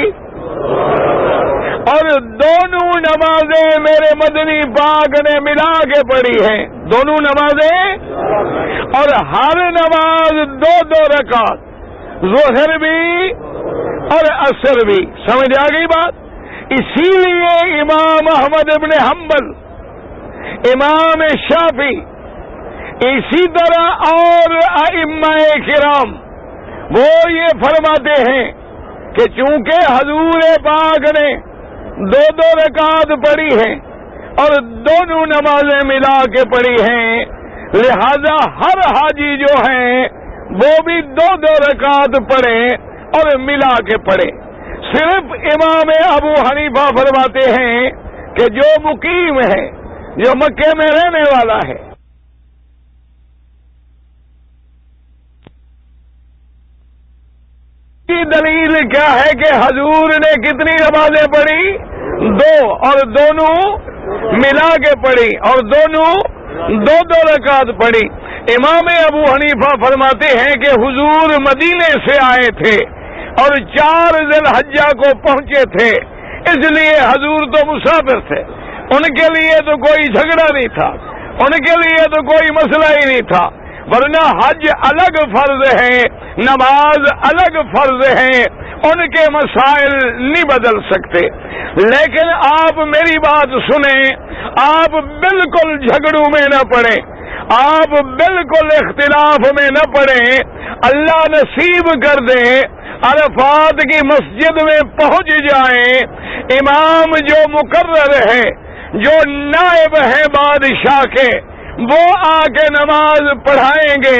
Speaker 1: اور دونوں نمازیں میرے مدنی پاک نے ملا کے پڑھی ہیں. دونوں نمازیں، اور ہر نماز 2 رکعت، ظہر بھی اور عصر بھی. سمجھ آ گئی بات؟ اسی لیے امام احمد ابن حنبل، امام شافعی، اسی طرح اور ائمہ کرام وہ یہ فرماتے ہیں کہ چونکہ حضور پاک نے 2 رکعت پڑھی ہیں اور دونوں نمازیں ملا کے پڑھی ہیں، لہذا ہر حاجی جو ہیں وہ بھی 2 رکعت پڑھیں اور ملا کے پڑھیں. صرف امام ابو حنیفہ فرماتے ہیں کہ جو مقیم ہے، جو مکے میں رہنے والا ہے، کی دلیل کیا ہے کہ حضور نے کتنی نمازیں پڑھی؟ 2، اور دونوں ملا کے پڑھی، اور دونوں 2 رکعت پڑھی. امام ابو حنیفہ فرماتے ہیں کہ حضور مدینے سے آئے تھے اور 4 ذی الحجہ کو پہنچے تھے، اس لیے حضور تو مسافر تھے، ان کے لیے تو کوئی جھگڑا نہیں تھا، ان کے لیے تو کوئی مسئلہ ہی نہیں تھا. ورنہ حج الگ فرض ہے، نماز الگ فرض ہے، ان کے مسائل نہیں بدل سکتے. لیکن آپ میری بات سنیں، آپ بالکل جھگڑوں میں نہ پڑیں، آپ بالکل اختلاف میں نہ پڑیں. اللہ نصیب کر دے عرفات کی مسجد میں پہنچ جائیں، امام جو مقرر ہے، جو نائب ہے بادشاہ کے، وہ آ کے نماز پڑھائیں گے،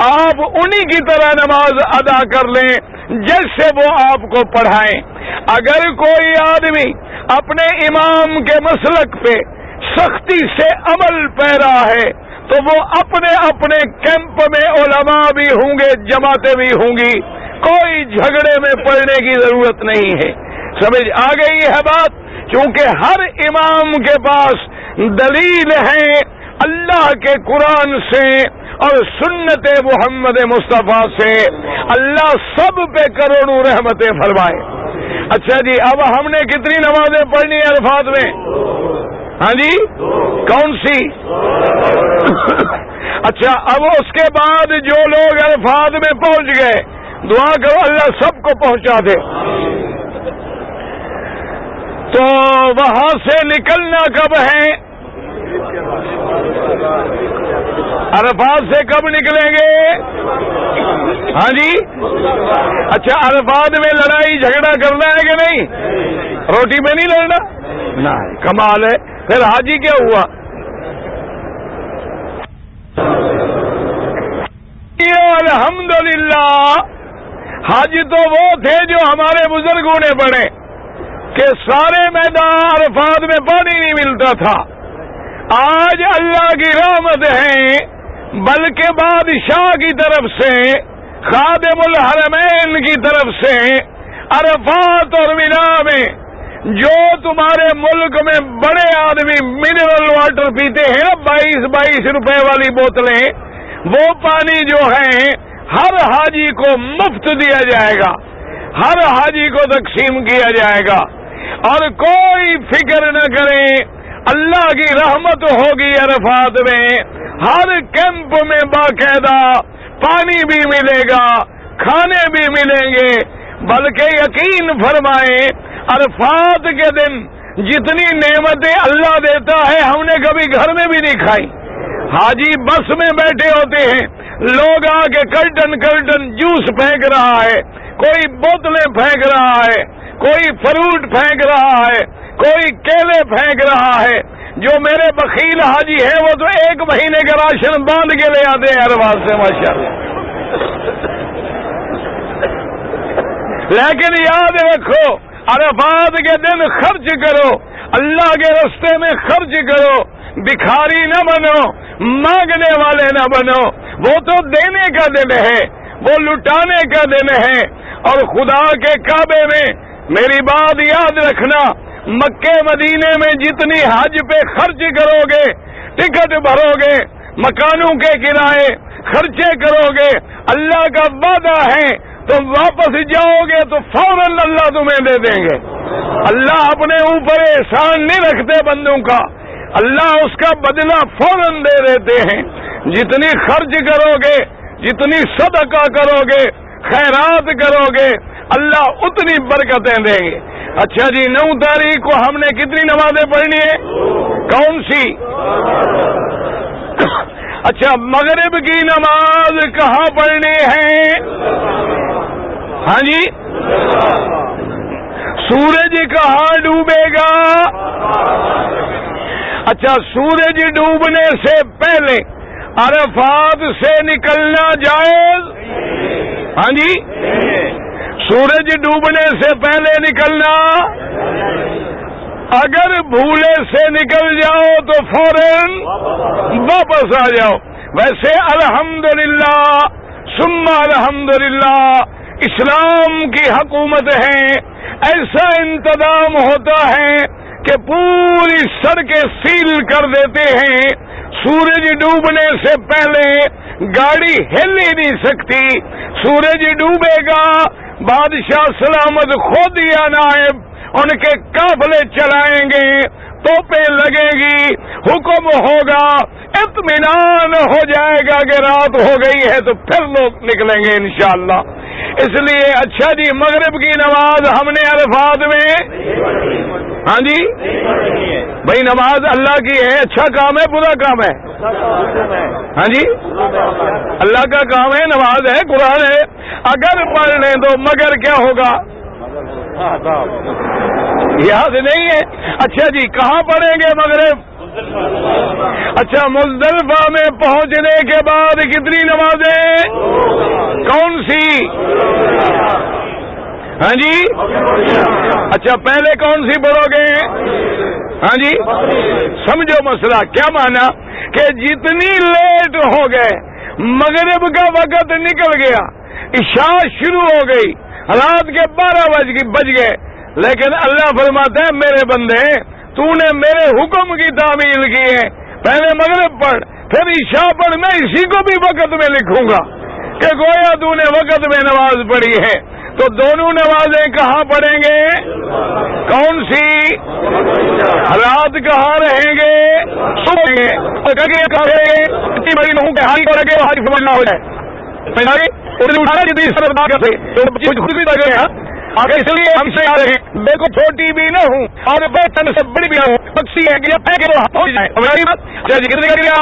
Speaker 1: آپ انہی کی طرح نماز ادا کر لیں جیسے وہ آپ کو پڑھائیں. اگر کوئی آدمی اپنے امام کے مسلک پہ سختی سے عمل پیرا ہے تو وہ اپنے اپنے کیمپ میں علماء بھی ہوں گے، جماعتیں بھی ہوں گی، کوئی جھگڑے میں پڑنے کی ضرورت نہیں ہے. سمجھ آ گئی ہے بات؟ چونکہ ہر امام کے پاس دلیل ہے اللہ کے قرآن سے اور سنت محمد مصطفیٰ سے. اللہ سب پہ کروڑوں رحمتیں فرمائے. اچھا جی، اب ہم نے کتنی نمازیں پڑھنی عرفات میں؟ ہاں جی، کون سی؟ اچھا، اب اس کے بعد جو لوگ عرفات میں پہنچ گئے، دعا کرو اللہ سب کو پہنچا دے. تو وہاں سے نکلنا کب ہے؟ عرفات سے کب نکلیں گے؟ ہاں جی، اچھا، عرفات میں لڑائی جھگڑا کرنا ہے کہ نہیں؟ روٹی میں نہیں لڑنا؟ نہیں. کمال ہے. پھر حاجی کیا ہوا؟ الحمدللہ، حج تو وہ تھے جو ہمارے بزرگوں نے پڑھے کہ سارے میدان عرفات میں پانی نہیں ملتا تھا. آج اللہ کی رحمت ہے، بلکہ بادشاہ کی طرف سے، خادم الحرمین کی طرف سے عرفات اور مینا میں جو تمہارے ملک میں بڑے آدمی منرل واٹر پیتے ہیں 22 روپے والی بوتلیں، وہ پانی جو ہے ہر حاجی کو مفت دیا جائے گا، ہر حاجی کو تقسیم کیا جائے گا. اور کوئی فکر نہ کریں، اللہ کی رحمت ہوگی. عرفات میں ہر کیمپ میں باقاعدہ پانی بھی ملے گا، کھانے بھی ملیں گے. بلکہ یقین فرمائیں، عرفات کے دن جتنی نعمتیں اللہ دیتا ہے ہم نے کبھی گھر میں بھی نہیں کھائی. حاجی بس میں بیٹھے ہوتے ہیں، لوگ آ کے کرٹن جوس پھینک رہا ہے، کوئی بوتلیں پھینک رہا ہے، کوئی فروٹ پھینک رہا ہے، کوئی کیلے پھینک رہا ہے. جو میرے بخیل حاجی ہیں وہ تو 1 مہینے کا راشن باندھ کے لے آتے ہیں عرفات سے، ماشاءاللہ. لیکن یاد رکھو، عرفات کے دن خرچ کرو، اللہ کے راستے میں خرچ کرو، بھکاری نہ بنو، مانگنے والے نہ بنو. وہ تو دینے کا دن ہے، وہ لٹانے کا دن ہے. اور خدا کے کعبے میں میری بات یاد رکھنا، مکے مدینے میں جتنی حج پہ خرچ کرو گے، ٹکٹ بھرو گے، مکانوں کے کرائے خرچے کرو گے، اللہ کا وعدہ ہے تم واپس جاؤ گے تو فوراً اللہ تمہیں دے دیں گے. اللہ اپنے اوپر احسان نہیں رکھتے بندوں کا، اللہ اس کا بدلہ فوراً دے دیتے ہیں. جتنی خرچ کرو گے، جتنی صدقہ کرو گے، خیرات کرو گے، اللہ اتنی برکتیں دیں گے. اچھا جی، 9 تاریخ کو ہم نے کتنی نمازیں پڑھنی ہے؟ کون سی؟ اچھا، مغرب کی نماز کہاں پڑھنی ہے؟ ہاں جی، سورج کہاں ڈوبے گا؟ اچھا، سورج ڈوبنے سے پہلے عرفات سے نکلنا جائز؟ ہاں جی، سورج ڈوبنے سے پہلے نکلنا، اگر بھولے سے نکل جاؤ تو فوراً واپس آ جاؤ. ویسے الحمدللہ ثم الحمدللہ اسلام کی حکومت ہے، ایسا انتظام ہوتا ہے کہ پوری سڑکیں سیل کر دیتے ہیں. سورج ڈوبنے سے پہلے گاڑی ہل ہی نہیں سکتی. سورج ڈوبے گا، بادشاہ سلامت خود یا نائب ان کے قافلے چلائیں گے، توپیں لگیں گی، حکم ہوگا، اطمینان ہو جائے گا کہ رات ہو گئی ہے تو پھر لوگ نکلیں گے انشاءاللہ. اس لیے اچھا جی، مغرب کی نماز ہم نے عرفات میں، ہاں جی بھائی، نماز اللہ کی ہے، اچھا کام ہے برا کام ہے؟ ہاں جی، اللہ کا کام ہے، نماز ہے، قرآن ہے. اگر پڑھ لیں تو مگر کیا ہوگا؟ یاد نہیں ہے؟ اچھا جی، کہاں پڑھیں گے مغرب؟ اچھا، مزدلفہ میں پہنچنے کے بعد کتنی نمازیں؟ کون سی؟ ہاں جی، اچھا پہلے کون سی پڑھو گے؟ ہاں جی، سمجھو مسئلہ کیا مانا کہ جتنی لیٹ ہو گئے، مغرب کا وقت نکل گیا، عشاء شروع ہو گئی، رات کے 12 بج گئے، لیکن اللہ فرماتا ہے میرے بندے تو نے میرے حکم کی تعمیل کی ہے، پہلے مغرب پڑھ پھر عشاء پڑھ، میں اسی کو بھی وقت میں لکھوں گا کہ گویا تو نے وقت میں نماز پڑھی ہے. تو دونوں نمازیں کہاں پڑھیں گے؟ کون سی؟ رات کہاں رہیں گے؟ اتنی بڑی نہیں کہ ہاری پڑھ کے ہاری سمجھنا ہو جائے. اس لیے ہم سے آ رہے ہیں، میں کو چھوٹی بھی نہ ہوں اور میں تن سے بڑی بھی نہ ہوں، بخشی ہے کہ پہنچ جائے. کتنے کر گیا؟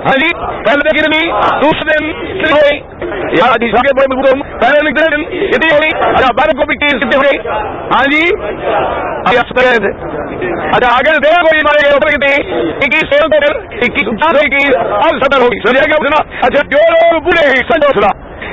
Speaker 1: ہاں جی، پہلے گرنی، دوسرے دن پہلے نکلے دن اتنی ہوئی. اچھا، بارہ کو بھی کتنی ہو گئی؟ ہاں جی، اچھا آگے دے کوئی ہمارے کتنی 21 اور 70 ہوگی. سمجھا گیا؟ اچھا، جو لوگ بوڑھے ہیں سنجوسلا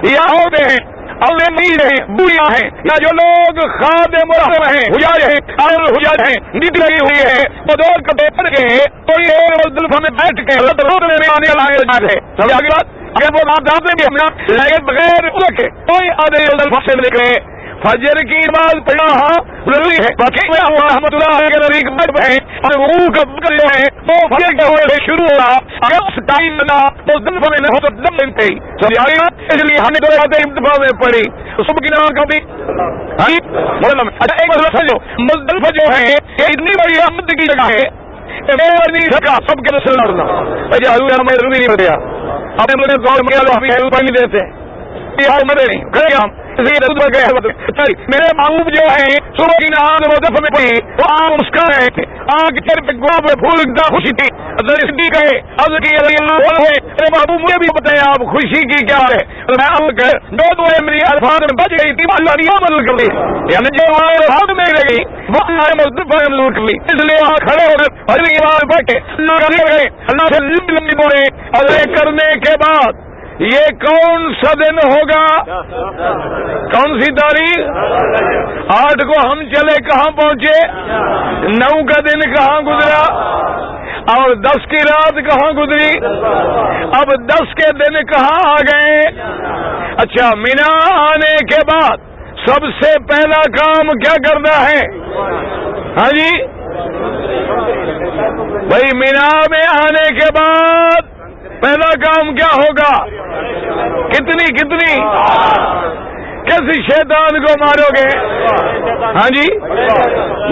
Speaker 1: یا ہوتے ہیں اللہ نہیں ہیں، بوڑھیاں ہیں، یا جو لوگ خادم ہیں، حجاج ہیں اور حجاج ہیں، نیند لگی ہوئی ہے، وہ دور کپڑے پڑ گئے تو یہ مزدلفہ میں بیٹھ کے روکنے میں آنے والا ہے. سمجھا گیا؟ اگر وہ آپ جاتے بھی ہم لگے بغیر رکھے کوئی آدھے مزدلفہ سے نکلے، فجر کی نماز پڑھنا ضروری ہے. باقی میں رحمۃ اللہ کے نبی کے بعد ہے اور وہ کا بکر جو ہے وہ فجر کے ہوئے شروع ہو رہا، اگر اس ٹائم نہ تو دن میں نہ ہو تو دم ملتے ہی. سمجھا گیا؟ اس لیے ہم نے دو راتیں اتفاق میں پڑھی. صبح کی نماز کب تھی؟ اچھا، ایک مسئلہ سمجھو، مزدلفہ جو ہے یہ اتنی بڑی احمد کی جگہ ہے، سب کے رسول اللہ میں ضروری نہیں بتایا اپنے گاؤں میں پانی دیتے میرے معروف جو ہے صبح کی نماز مزدلفہ میں پڑھی تو آپ مسکرا رہے تھے، آنکھ چہرے پہ گلاب پھول اتنا خوشی تھی. محبوب مجھے بھی بتائیں آپ خوشی کی کیا ہے؟ جو میری الفاظ میں بچ گئی تھی اللہ نے عمل کر لی، یعنی جو الفاظ میں رہ گئی وہ اللہ نے مزدلفہ میں عمل کر لی. اس لیے وہاں کھڑے ہو کر پہلی بار بیٹھے اللہ سے لمبی بولے اور کرنے کے بعد یہ کون سا دن ہوگا؟ کون سی تاریخ؟ 8 کو ہم چلے، کہاں پہنچے؟ 9 کا دن کہاں گزرا؟ اور 10 کی رات کہاں گزری؟ اب 10 کے دن کہاں آ گئے؟ اچھا، مینا آنے کے بعد سب سے پہلا کام کیا کرنا ہے؟ ہاں جی بھائی، مینا میں آنے کے بعد پہلا کام کیا ہوگا؟ کتنی کیسے شیطان کو مارو گے؟ ہاں جی،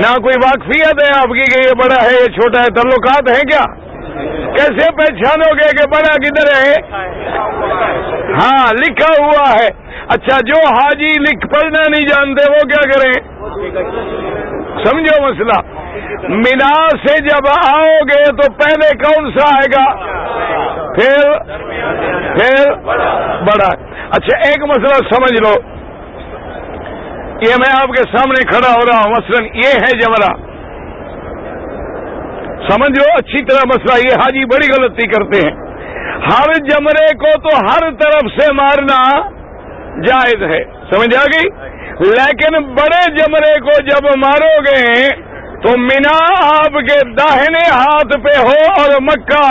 Speaker 1: نہ کوئی واقفیت ہے آپ کی کہ یہ بڑا ہے یہ چھوٹا ہے، تعلقات ہیں کیا؟ کیسے پہچانو گے کہ بڑا کدھر ہے؟ ہاں، لکھا ہوا ہے۔ اچھا، جو حاجی لکھ پڑھنا نہیں جانتے وہ کیا کریں؟ سمجھو مسئلہ، مینا سے جب آؤ گے تو پہلے کون سا آئے گا؟ پھر بڑا۔ اچھا، ایک مسئلہ سمجھ لو، یہ میں آپ کے سامنے کھڑا ہو رہا ہوں، مثلا یہ ہے جمرہ، سمجھ لو اچھی طرح مسئلہ۔ یہ حاجی بڑی غلطی کرتے ہیں، ہر جمرے کو تو ہر طرف سے مارنا جائز ہے، سمجھ آ گئی، لیکن بڑے جمرے کو جب مارو گے تو مینا آپ کے داہنے ہاتھ پہ ہو اور مکہ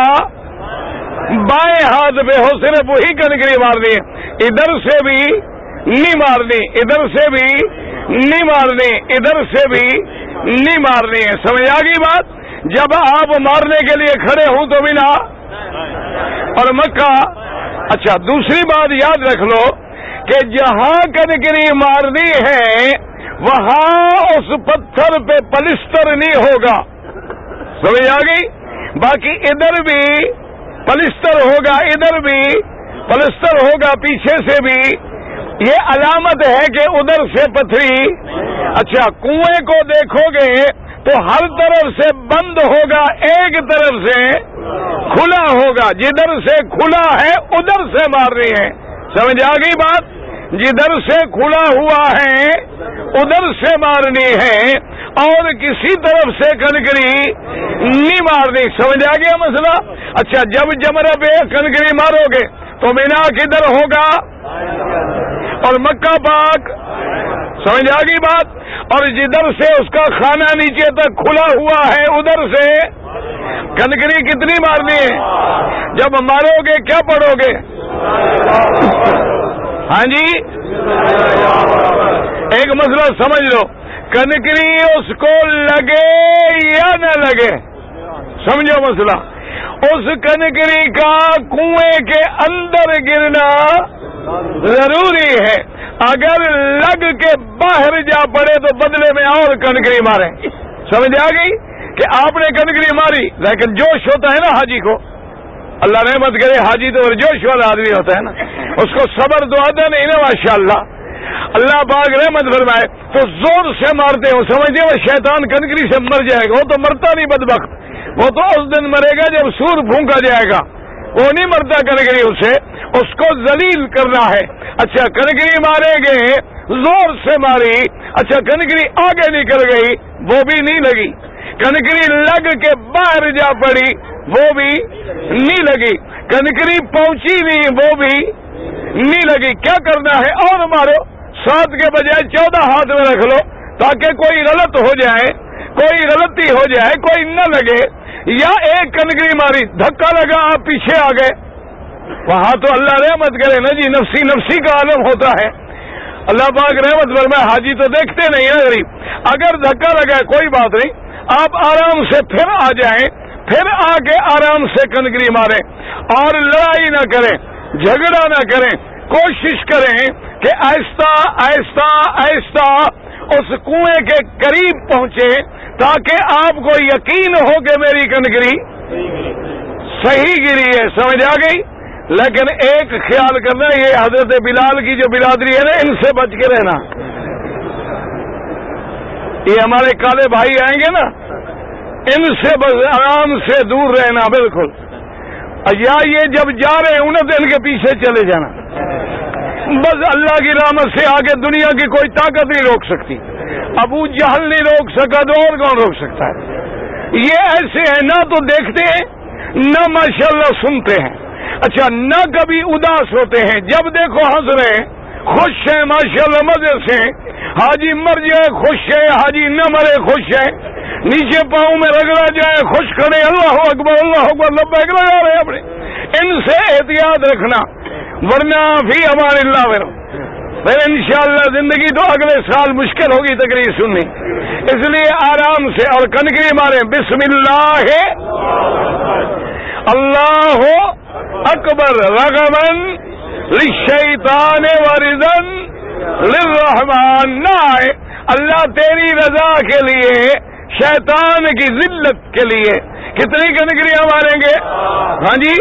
Speaker 1: بائیں ہاتھ پہ ہو، صرف وہی کنکری مارنی ہے، ادھر سے بھی نہیں مارنی، ادھر سے بھی نہیں مارنی، ادھر سے بھی نہیں مارنی ہے، سمجھ آ گئی بات؟ جب آپ مارنے کے لیے کھڑے ہوں تو مینا اور مکہ۔ اچھا، دوسری بات یاد رکھ لو کہ جہاں کنکری مارنی ہے وہاں اس پتھر پہ پلستر نہیں ہوگا، سمجھ آ گئی؟ باقی ادھر بھی پلستر ہوگا، ادھر بھی پلستر ہوگا، پیچھے سے بھی۔ یہ علامت ہے کہ ادھر سے پتھری۔ اچھا، کنویں کو دیکھو گے تو ہر طرف سے بند ہوگا، ایک طرف سے کھلا ہوگا، جدھر سے کھلا ہے ادھر سے مارنی ہے، سمجھ آ گئی بات؟ جدھر سے کھلا ہوا ہے ادھر سے مارنی ہے، اور کسی طرف سے کنکری نہیں مارنی، سمجھ آ گیا مسئلہ؟ اچھا، جب جمرہ پہ کنکری مارو گے تو مینا کدھر ہوگا اور مکہ پاک، سمجھ آ گئی بات؟ اور جدھر سے اس کا خانہ نیچے تک کھلا ہوا ہے ادھر سے کنکری کتنی مارنی ہے؟ جب مارو گے کیا پڑھو گے؟ ہاں جی، ایک مسئلہ سمجھ لو، کنکری اس کو لگے یا نہ لگے، سمجھو مسئلہ، اس کنکری کا کنویں کے اندر گرنا ضروری ہے، اگر لگ کے باہر جا پڑے تو بدلے میں اور کنکری ماریں، سمجھ آ گئی؟ کہ آپ نے کنکری ماری، لیکن جوش ہوتا ہے نا حاجی کو، اللہ رحمت کرے، حاجی تو جوش والا آدمی ہوتا ہے نا، اس کو صبر تو آتا نہیں نا، ماشاءاللہ، اللہ پاک رحمت فرمائے، تو زور سے مارتے ہو، سمجھتے وہ شیطان کنکری سے مر جائے گا، وہ تو مرتا نہیں بدبخت، وہ تو اس دن مرے گا جب سور پھونکا جائے گا، وہ نہیں مرتا کنکری اسے، اس کو ذلیل کرنا ہے۔ اچھا، کنکری مارے گے، زور سے ماری، اچھا کنکری آگے نکل گئی وہ بھی نہیں لگی، کنکری لگ کے باہر جا پڑی وہ بھی نہیں لگی، کنکری پہنچی نہیں وہ بھی نہیں لگی، کیا کرنا ہے؟ اور مارو، 7 کے بجائے 14 ہاتھ میں رکھ لو تاکہ کوئی غلط ہو جائے، کوئی غلطی ہو جائے، کوئی نہ لگے، یا ایک کنکری ماری، دھکا لگا آپ پیچھے آ گئے، وہاں تو اللہ رحمت کرے نا جی، نفسی نفسی کا عالم ہوتا ہے، اللہ پاک رحمت فرمائے، حاجی تو دیکھتے نہیں نا غریب، اگر دھکا لگا کوئی بات نہیں، آپ آرام سے پھر آ جائیں، پھر آ کے آرام سے کنکری ماریں، اور لڑائی نہ کریں، جھگڑا نہ کریں، کوشش کریں کہ آہستہ آہستہ آہستہ اس کنویں کے قریب پہنچے تاکہ آپ کو یقین ہو کہ میری کنکری صحیح گری ہے، سمجھ آ گئی؟ لیکن ایک خیال کرنا، یہ حضرت بلال کی جو برادری ہے نا، ان سے بچ کے رہنا، یہ ہمارے کالے بھائی آئیں گے نا، ان سے بس آرام سے دور رہنا، بالکل، یا یہ جب جا رہے ہیں انہیں تو ان کے پیچھے چلے جانا، بس اللہ کی رحمت سے آگے دنیا کی کوئی طاقت نہیں روک سکتی، ابو جہل نہیں روک سکا تو اور کون روک سکتا ہے؟ یہ ایسے ہیں، نہ تو دیکھتے ہیں نہ ماشاءاللہ سنتے ہیں، اچھا نہ کبھی اداس ہوتے ہیں، جب دیکھو ہنس رہے ہیں، خوش ہیں ماشاءاللہ، مزے سے، حاجی مر جائے خوش ہے، حاجی نہ مرے خوش ہے، نیچے پاؤں میں رگڑا جائے، خوش کھڑے اللہ اکبر لبیک لگا رہے اپنے، ان سے احتیاط رکھنا، ورنہ فی امان اللہ پھر انشاءاللہ زندگی تو اگلے سال مشکل ہوگی تقریر سننی، اس لیے آرام سے اور کنکری مارے، بسم اللہ اللہ اکبر رغبن للشیطان ورضن للرحمن، نہ آئے اللہ تیری رضا کے لیے شیطان کی ذلت کے لیے۔ کتنی کنکریاں ماریں گے؟ ہاں جی،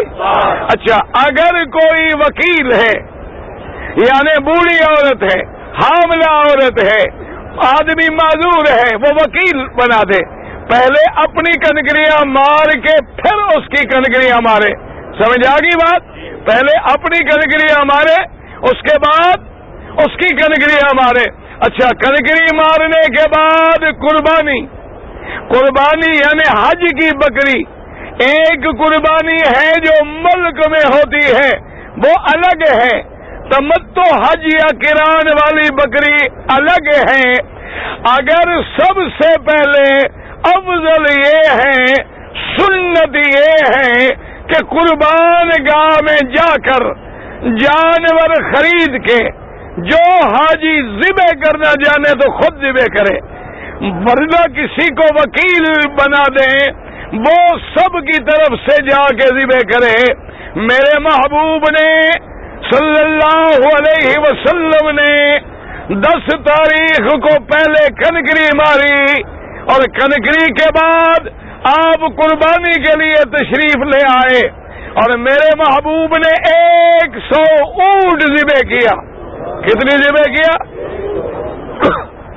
Speaker 1: اچھا اگر کوئی وکیل ہے یعنی بوڑھی عورت ہے، حاملہ عورت ہے، آدمی معذور ہے، وہ وکیل بنا دے، پہلے اپنی کنکریاں مار کے پھر اس کی کنکریاں مارے، سمجھ آ گئی بات؟ پہلے اپنی کنکریاں مارے، اس کے بعد اس کی کنکریاں مارے۔ اچھا کنکری مارنے کے بعد قربانی یعنی حج کی بکری، ایک قربانی ہے جو ملک میں ہوتی ہے وہ الگ ہے، تمتع حج یا قران والی بکری الگ ہے۔ اگر سب سے پہلے افضل یہ ہے، سنت یہ ہے کہ قربان گاہ میں جا کر جانور خرید کے جو حاجی ذبح کرنا جانے تو خود ذبح کرے، ورنہ کسی کو وکیل بنا دیں وہ سب کی طرف سے جا کے ذبح کرے۔ میرے محبوب نے صلی اللہ علیہ وسلم نے 10 تاریخ کو پہلے کنکری ماری اور کنکری کے بعد آپ قربانی کے لیے تشریف لے آئے، اور میرے محبوب نے 100 اونٹ ذبح کیا۔ کتنی ذبح کیا؟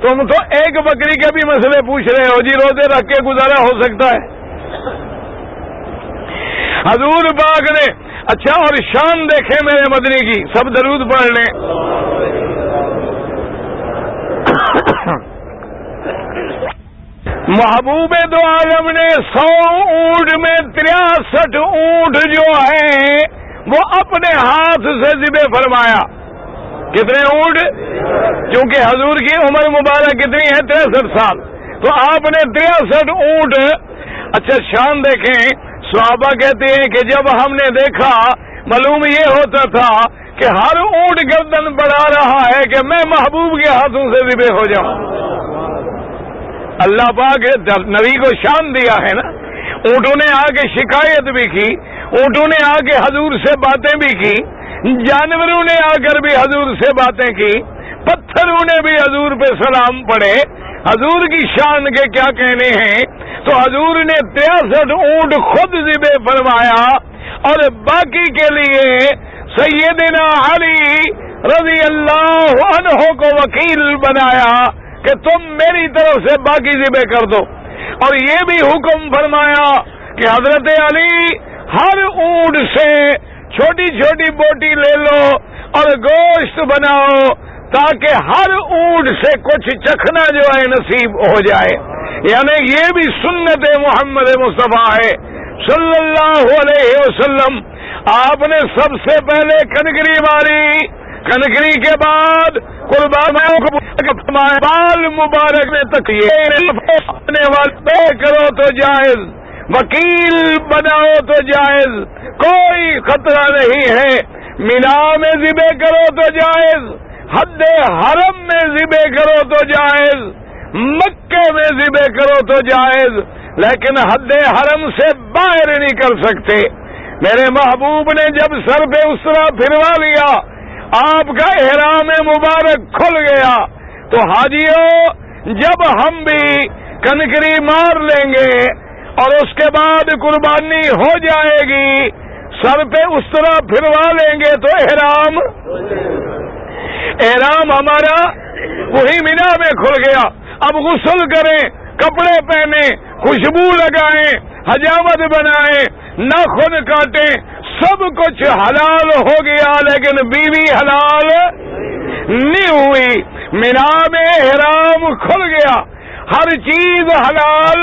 Speaker 1: تم تو ایک بکری کے بھی مسئلے پوچھ رہے ہو جی، روزے رکھ کے گزارا ہو سکتا ہے؟ حضور پاک نے اچھا اور شان دیکھے میرے مدنی کی، سب درود پڑھ لیں۔ محبوب دو عالم نے 100 اونٹ میں 63 اونٹ جو ہیں وہ اپنے ہاتھ سے ذبح فرمایا۔ کتنے اونٹ؟ کیونکہ حضور کی عمر مبارک کتنی ہے؟ 63 سال، تو آپ نے 63 اونٹ۔ اچھا شان دیکھیں، صحابہ کہتے ہیں کہ جب ہم نے دیکھا معلوم یہ ہوتا تھا کہ ہر اونٹ گردن بڑھا رہا ہے کہ میں محبوب کے ہاتھوں سے ذبح ہو جاؤں۔ اللہ پاک نبی کو شان دیا ہے نا۔ اونٹوں نے آ کے شکایت بھی کی، اونٹوں نے آ کے حضور سے باتیں بھی کی، جانوروں نے آ کر بھی حضور سے باتیں کی، پتھروں نے بھی حضور پہ سلام پڑھے۔ حضور کی شان کے کیا کہنے ہیں؟ تو حضور نے 63 اونٹ خود ذبح فرمایا اور باقی کے لیے سیدنا علی رضی اللہ عنہ کو وکیل بنایا کہ تم میری طرف سے باقی ذبح کر دو، اور یہ بھی حکم فرمایا کہ حضرت علی ہر اونٹ سے چھوٹی چھوٹی بوٹی لے لو اور گوشت بناؤ تاکہ ہر اونٹ سے کچھ چکھنا جو ہے نصیب ہو جائے۔ یعنی یہ بھی سنت محمد مصطفیٰ ہے صلی اللہ علیہ وسلم۔ آپ نے سب سے پہلے کنکری ماری، کنکری کے بعد قربان بال مبارک میں تکیے والے کرو تو جائز، وکیل بناؤ تو جائز، کوئی خطرہ نہیں ہے۔ مینا میں ذبح کرو تو جائز، حد حرم میں ذبح کرو تو جائز، مکے میں ذبح کرو تو جائز، لیکن حد حرم سے باہر نہیں کر سکتے۔ میرے محبوب نے جب سر پہ اسرا پھروا لیا، آپ کا احرام مبارک کھل گیا، تو حاجیوں جب ہم بھی کنکری مار لیں گے اور اس کے بعد قربانی ہو جائے گی، سر پہ اسرا پھروا لیں گے تو احرام ہمارا وہی مینا میں کھل گیا۔ اب غسل کریں، کپڑے پہنیں، خوشبو لگائیں، حجامت بنائیں، ناخن کاٹیں، سب کچھ حلال ہو گیا، لیکن بیوی حلال نہیں ہوئی۔ مینا میں احرام کھل گیا، ہر چیز حلال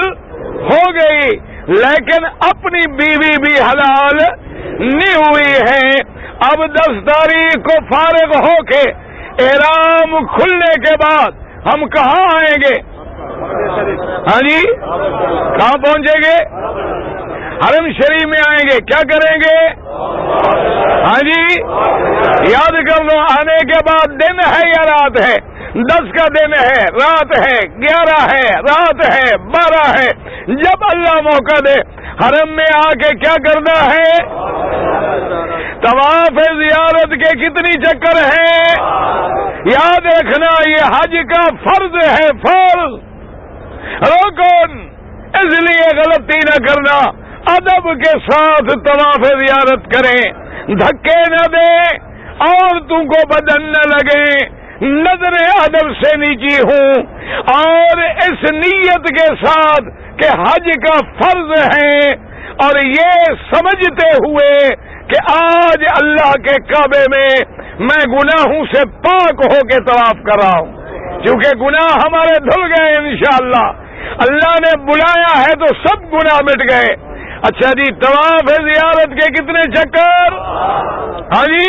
Speaker 1: ہو گئی، لیکن اپنی بیوی بھی حلال نہیں ہوئی ہے۔ اب 10 تاریخ کو فارغ ہو کے احرام کھلنے کے بعد ہم کہاں آئیں گے؟ ہاں جی، کہاں پہنچیں گے؟ حرم شریف میں آئیں گے، کیا کریں گے؟ ہاں جی، یاد کر لو، آنے کے بعد دن ہے یا رات ہے؟ 10 کا دن ہے، رات ہے، 11 ہے، رات ہے، 12 ہے، جب اللہ موقع دے حرم میں آ کے کیا کرنا ہے؟ طواف زیارت کے کتنی چکر ہیں؟ یاد رکھنا یہ حج کا فرض ہے، فرض، رکن، اس لیے غلطی نہ کرنا، ادب کے ساتھ طواف زیارت کریں، دھکے نہ دیں، عورتوں کو بدن نہ لگے، نظر ادب سے نیچی ہوں، اور اس نیت کے ساتھ کہ حج کا فرض ہے، اور یہ سمجھتے ہوئے کہ آج اللہ کے کعبے میں گناہوں سے پاک ہو کے طواف کر رہا ہوں، کیونکہ گناہ ہمارے دھل گئے انشاءاللہ، اللہ نے بلایا ہے تو سب گناہ مٹ گئے۔ اچھا جی، طواف زیارت کے کتنے چکر؟ ہاں جی،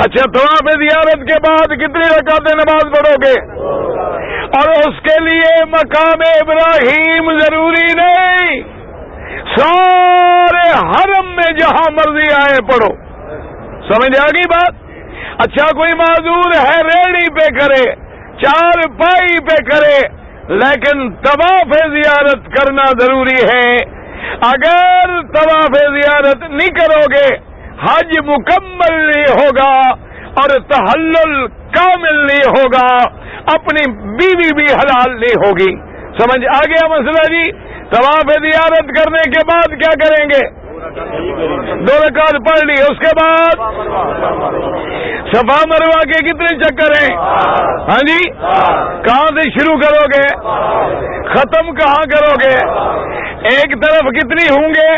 Speaker 1: اچھا، طواف زیارت کے بعد کتنی رکعتیں نماز پڑھو گے؟ اور اس کے لیے مقام ابراہیم ضروری نہیں، سارے حرم میں جہاں مرضی آئے پڑھو، سمجھ آ گئی بات؟ اچھا، کوئی معذور ہے ریڑھی پہ کرے، چار پائی پہ کرے، لیکن طواف زیارت کرنا ضروری ہے۔ اگر طواف زیارت نہیں کرو گے حج مکمل نہیں ہوگا اور تحلل کامل نہیں ہوگا، اپنی بیوی بھی حلال نہیں ہوگی۔ سمجھ آ گیا مسئلہ جی؟ طواف زیارت کرنے کے بعد کیا کریں گے؟ 2 رکعت پڑھ لی، اس کے بعد صفا مروہ کے کتنے چکر ہیں؟ ہاں جی، کہاں سے شروع کرو گے؟ ختم کہاں کرو گے؟ ایک طرف کتنی ہوں گے؟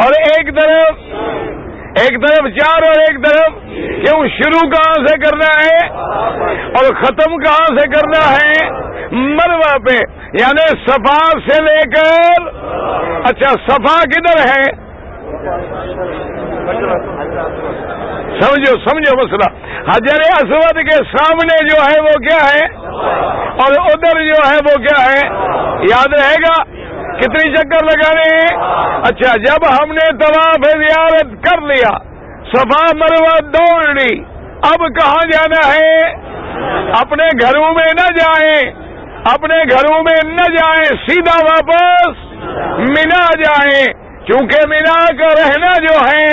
Speaker 1: اور ایک طرف 4 اور ایک طرف کیوں؟ شروع کہاں سے کرنا ہے اور ختم کہاں سے کرنا ہے؟ مروہ پہ، یعنی صفا سے لے کر، اچھا صفا کدھر ہے؟ سمجھو مسئلہ، حجر اسود کے سامنے جو ہے وہ کیا ہے اور ادھر جو ہے وہ کیا ہے؟ یاد رہے گا کتنی چکر لگانے ہیں؟ اچھا، جب ہم نے طواف زیارت کر لیا، صفا مروہ دوڑ لی، اب کہاں جانا ہے؟ اپنے گھروں میں نہ جائیں، سیدھا واپس مینا جائیں، کیونکہ مینا کا رہنا جو ہے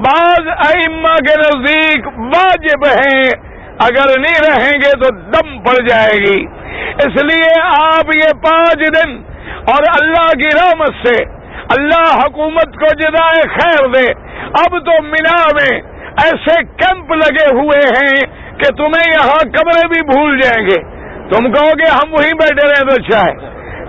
Speaker 1: بعض ائمہ کے نزدیک واجب ہے، اگر نہیں رہیں گے تو دم پڑ جائے گی۔ اس لیے آپ یہ 5 دن، اور اللہ کی رحمت سے اللہ حکومت کو جزائے خیر دے، اب تو مینا میں ایسے کیمپ لگے ہوئے ہیں کہ تمہیں یہاں کمرے بھی بھول جائیں گے، تم کہو گے ہم وہیں بیٹھے رہیں تو اچھا ہے۔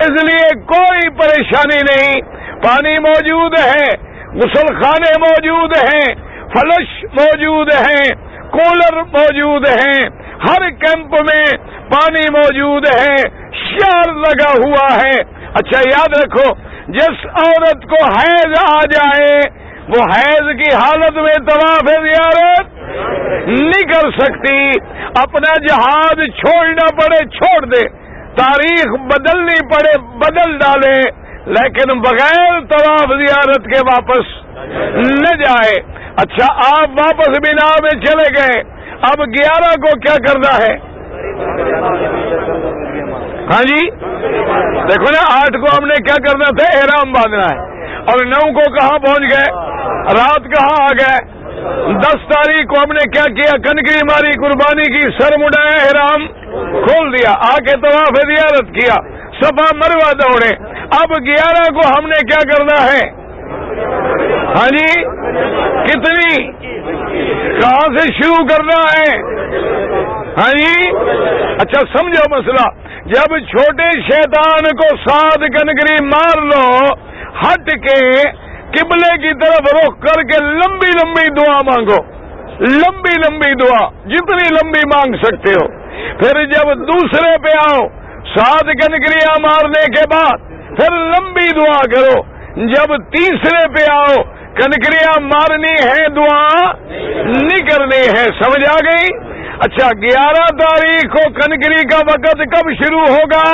Speaker 1: اس لیے کوئی پریشانی نہیں، پانی موجود ہے، غسل خانے موجود ہیں، فلش موجود ہیں، کولر موجود ہیں، ہر کیمپ میں پانی موجود ہے، شیار لگا ہوا ہے۔ اچھا، یاد رکھو، جس عورت کو حیض آ جائے وہ حیض کی حالت میں طواف زیارت نہیں کر سکتی، اپنا جہاد چھوڑنا پڑے چھوڑ دے، تاریخ بدلنی پڑے بدل ڈالے، لیکن بغیر طواف زیارت کے واپس نہ جائے۔ اچھا، آپ واپس مینا میں چلے گئے، اب 11 کو کیا کرنا ہے؟ ہاں جی، دیکھو نا، 8 کو ہم نے کیا کرنا تھا؟ احرام باندھنا ہے، اور 9 کو کہاں پہنچ گئے؟ رات کہاں آ گئے؟ 10 تاریخ کو ہم نے کیا کیا؟ کنکری ماری، قربانی کی، سر مڈایا، احرام کھول دیا، آ کے طواف زیارت کیا، صفا مروہ دوڑے۔ اب 11 کو ہم نے کیا کرنا ہے؟ ہاں جی، کتنی؟ کہاں سے شروع کرنا ہے؟ ہاں جی، اچھا سمجھو مسئلہ، جب چھوٹے شیطان کو 7 کنکری مار لو، ہٹ کے قبلے کی طرف رخ کر کے لمبی لمبی دعا مانگو، لمبی لمبی دعا جتنی لمبی مانگ سکتے ہو، پھر جب دوسرے پہ آؤ 7 کنکریاں مارنے کے بعد پھر لمبی دعا کرو، جب تیسرے پہ آؤ کنکریاں مارنی ہے، دعا نہیں کرنی ہے۔ سمجھ آ گئی؟ اچھا 11 تاریخ کو کنکری کا وقت کب شروع ہوگا؟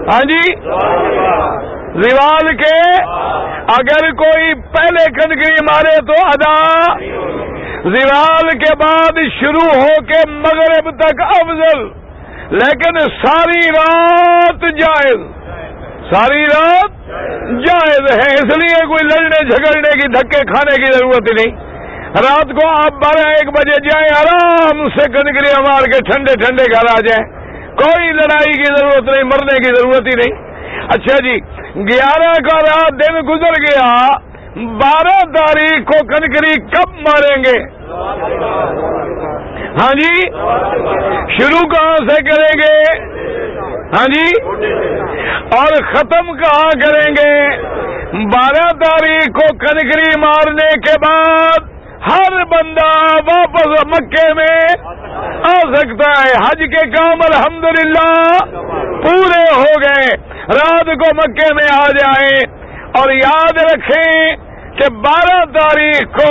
Speaker 1: ہاں جی زوال کے اگر کوئی پہلے کنکری مارے تو ادا، زوال کے بعد شروع ہو کے مغرب تک افضل، لیکن ساری رات جائز، ساری رات جائز ہے، اس لیے کوئی لڑنے جھگڑنے کی دھکے کھانے کی ضرورت نہیں۔ رات کو آپ 12-1 بجے جائیں، آرام سے کنکریاں مار کے ٹھنڈے ٹھنڈے گھر آ جائیں، کوئی لڑائی کی ضرورت نہیں، مرنے کی ضرورت ہی نہیں۔ اچھا جی 11 کا رات دن گزر گیا، 12 تاریخ کو کنکری کب ماریں گے؟ ہاں جی شروع کہاں سے کریں گے؟ ہاں جی اور ختم کہاں کریں گے؟ 12 تاریخ کو کنکری مارنے کے بعد ہر بندہ واپس مکے میں آ سکتا ہے، حج کے کام الحمدللہ پورے ہو گئے، رات کو مکے میں آ جائیں۔ اور یاد رکھیں کہ 12 تاریخ کو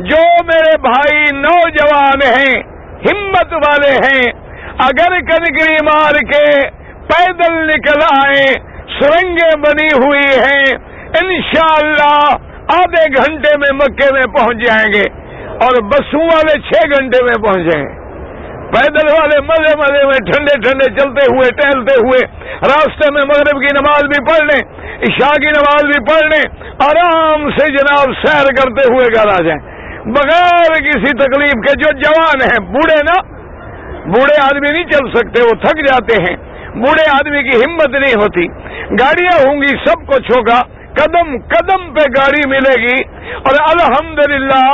Speaker 1: جو میرے بھائی نوجوان ہیں، ہمت والے ہیں، اگر کنکری مار کے پیدل نکل آئے، سرنگیں بنی ہوئی ہیں، انشاءاللہ آدھے گھنٹے میں مکے میں پہنچ جائیں گے، اور بسوں والے 6 گھنٹے میں پہنچیں گے، پیدل والے مزے مزے میں ٹھنڈے ٹھنڈے چلتے ہوئے ٹہلتے ہوئے راستے میں مغرب کی نماز بھی پڑھ لیں، عشاء کی نماز بھی پڑھ لیں، آرام سے جناب سیر کرتے ہوئے گھر آ جائیں بغیر کسی تکلیف کے۔ جو جوان ہیں، بوڑھے نا، بوڑھے آدمی نہیں چل سکتے، وہ تھک جاتے ہیں، بوڑھے آدمی کی ہمت نہیں ہوتی، گاڑیاں ہوں گی سب کچھ ہوگا، قدم قدم پہ گاڑی ملے گی، اور الحمدللہ۔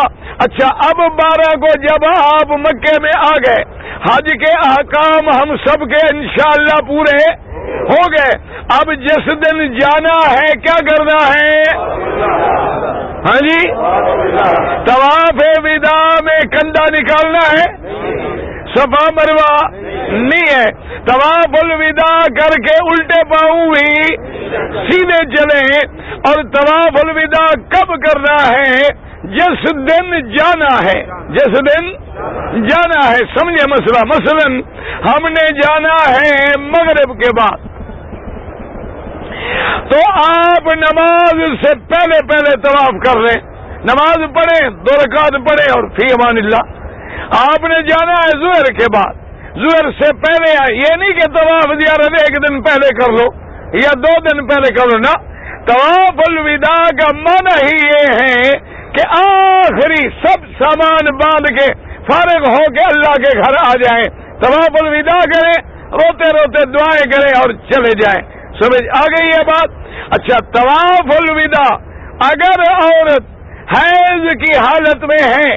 Speaker 1: اچھا اب 12 کو جب آپ مکے میں آ گئے، حج کے احکام ہم سب کے انشاءاللہ پورے ہو گئے، اب جس دن جانا ہے کیا کرنا ہے؟ ہاں جی طواف وداع میں کندھا نکالنا ہے، صفا مروہ نہیں ہے، طواف الوداع کر کے الٹے پاؤں بھی سیدھے چلیں، اور طواف الوداع کب کرنا ہے؟ جس دن جانا ہے، جس دن جانا ہے، سمجھے مسئلہ؟ مثلا ہم نے جانا ہے مغرب کے بعد، تو آپ نماز سے پہلے پہلے طواف کر لیں، نماز پڑھیں 2 رکعت پڑھیں، اور فی امان اللہ۔ آپ نے جانا ہے ظہر کے بعد، ظہر سے پہلے، یہ نہیں کہ طواف زیارت 1 دن پہلے کر لو یا 2 دن پہلے کر لو نا، طواف الوداع کا معنی ہی یہ ہے کہ آخری سب سامان باندھ کے فارغ ہو کے اللہ کے گھر آ جائیں، طواف الوداع کریں، روتے روتے دعائیں کریں اور چلے جائیں۔ سمجھ آ گئی یہ بات؟ اچھا طواف الوداع اگر عورت حیض کی حالت میں ہے،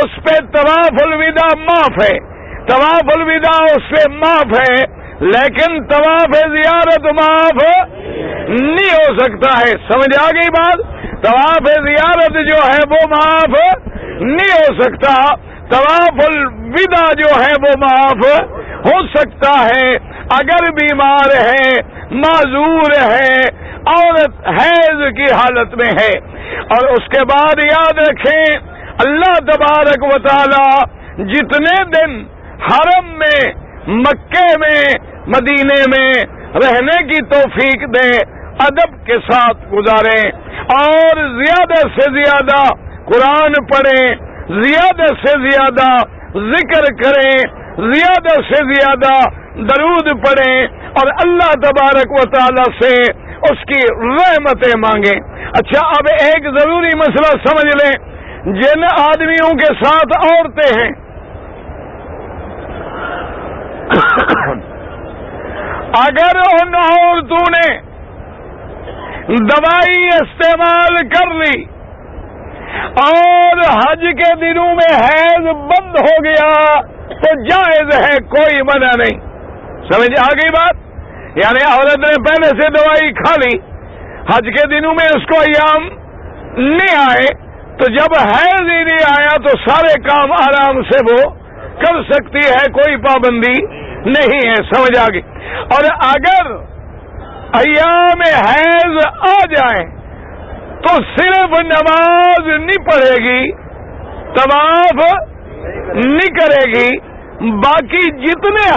Speaker 1: اس پہ طواف الوداع معاف ہے، طواف الوداع اس پہ معاف ہے، لیکن طواف زیارت معاف نہیں ہو سکتا ہے۔ سمجھ آ گئی بات؟ طواف زیارت جو ہے وہ معاف نہیں ہو سکتا، طواف الوداع جو ہے وہ معاف ہو سکتا ہے اگر بیمار ہے، معذور ہے، عورت حیض کی حالت میں ہے۔ اور اس کے بعد یاد رکھیں اللہ تبارک و تعالی جتنے دن حرم میں، مکے میں، مدینے میں رہنے کی توفیق دے، ادب کے ساتھ گزاریں، اور زیادہ سے زیادہ قرآن پڑھیں، زیادہ سے زیادہ ذکر کریں، زیادہ سے زیادہ درود پڑھیں، اور اللہ تبارک و تعالی سے اس کی رحمتیں مانگیں۔ اچھا اب ایک ضروری مسئلہ سمجھ لیں، جن آدمیوں کے ساتھ عورتیں ہیں، اگر ان عورتوں نے دوائی استعمال کر لی اور حج کے دنوں میں حیض بند ہو گیا تو جائز ہے، کوئی منع نہیں۔ سمجھ آ گئی بات؟ یعنی عورت نے پہلے سے دوائی کھا لی، حج کے دنوں میں اس کو ایام نہیں آئے، تو جب حیض ہی نہیں آیا تو سارے کام آرام سے وہ کر سکتی ہے، کوئی پابندی نہیں ہے۔ سمجھ آ گئی؟ اور اگر ایام حیض آ جائیں تو صرف نماز نہیں پڑھے گی، طواف نہیں کرے گی، باقی جتنے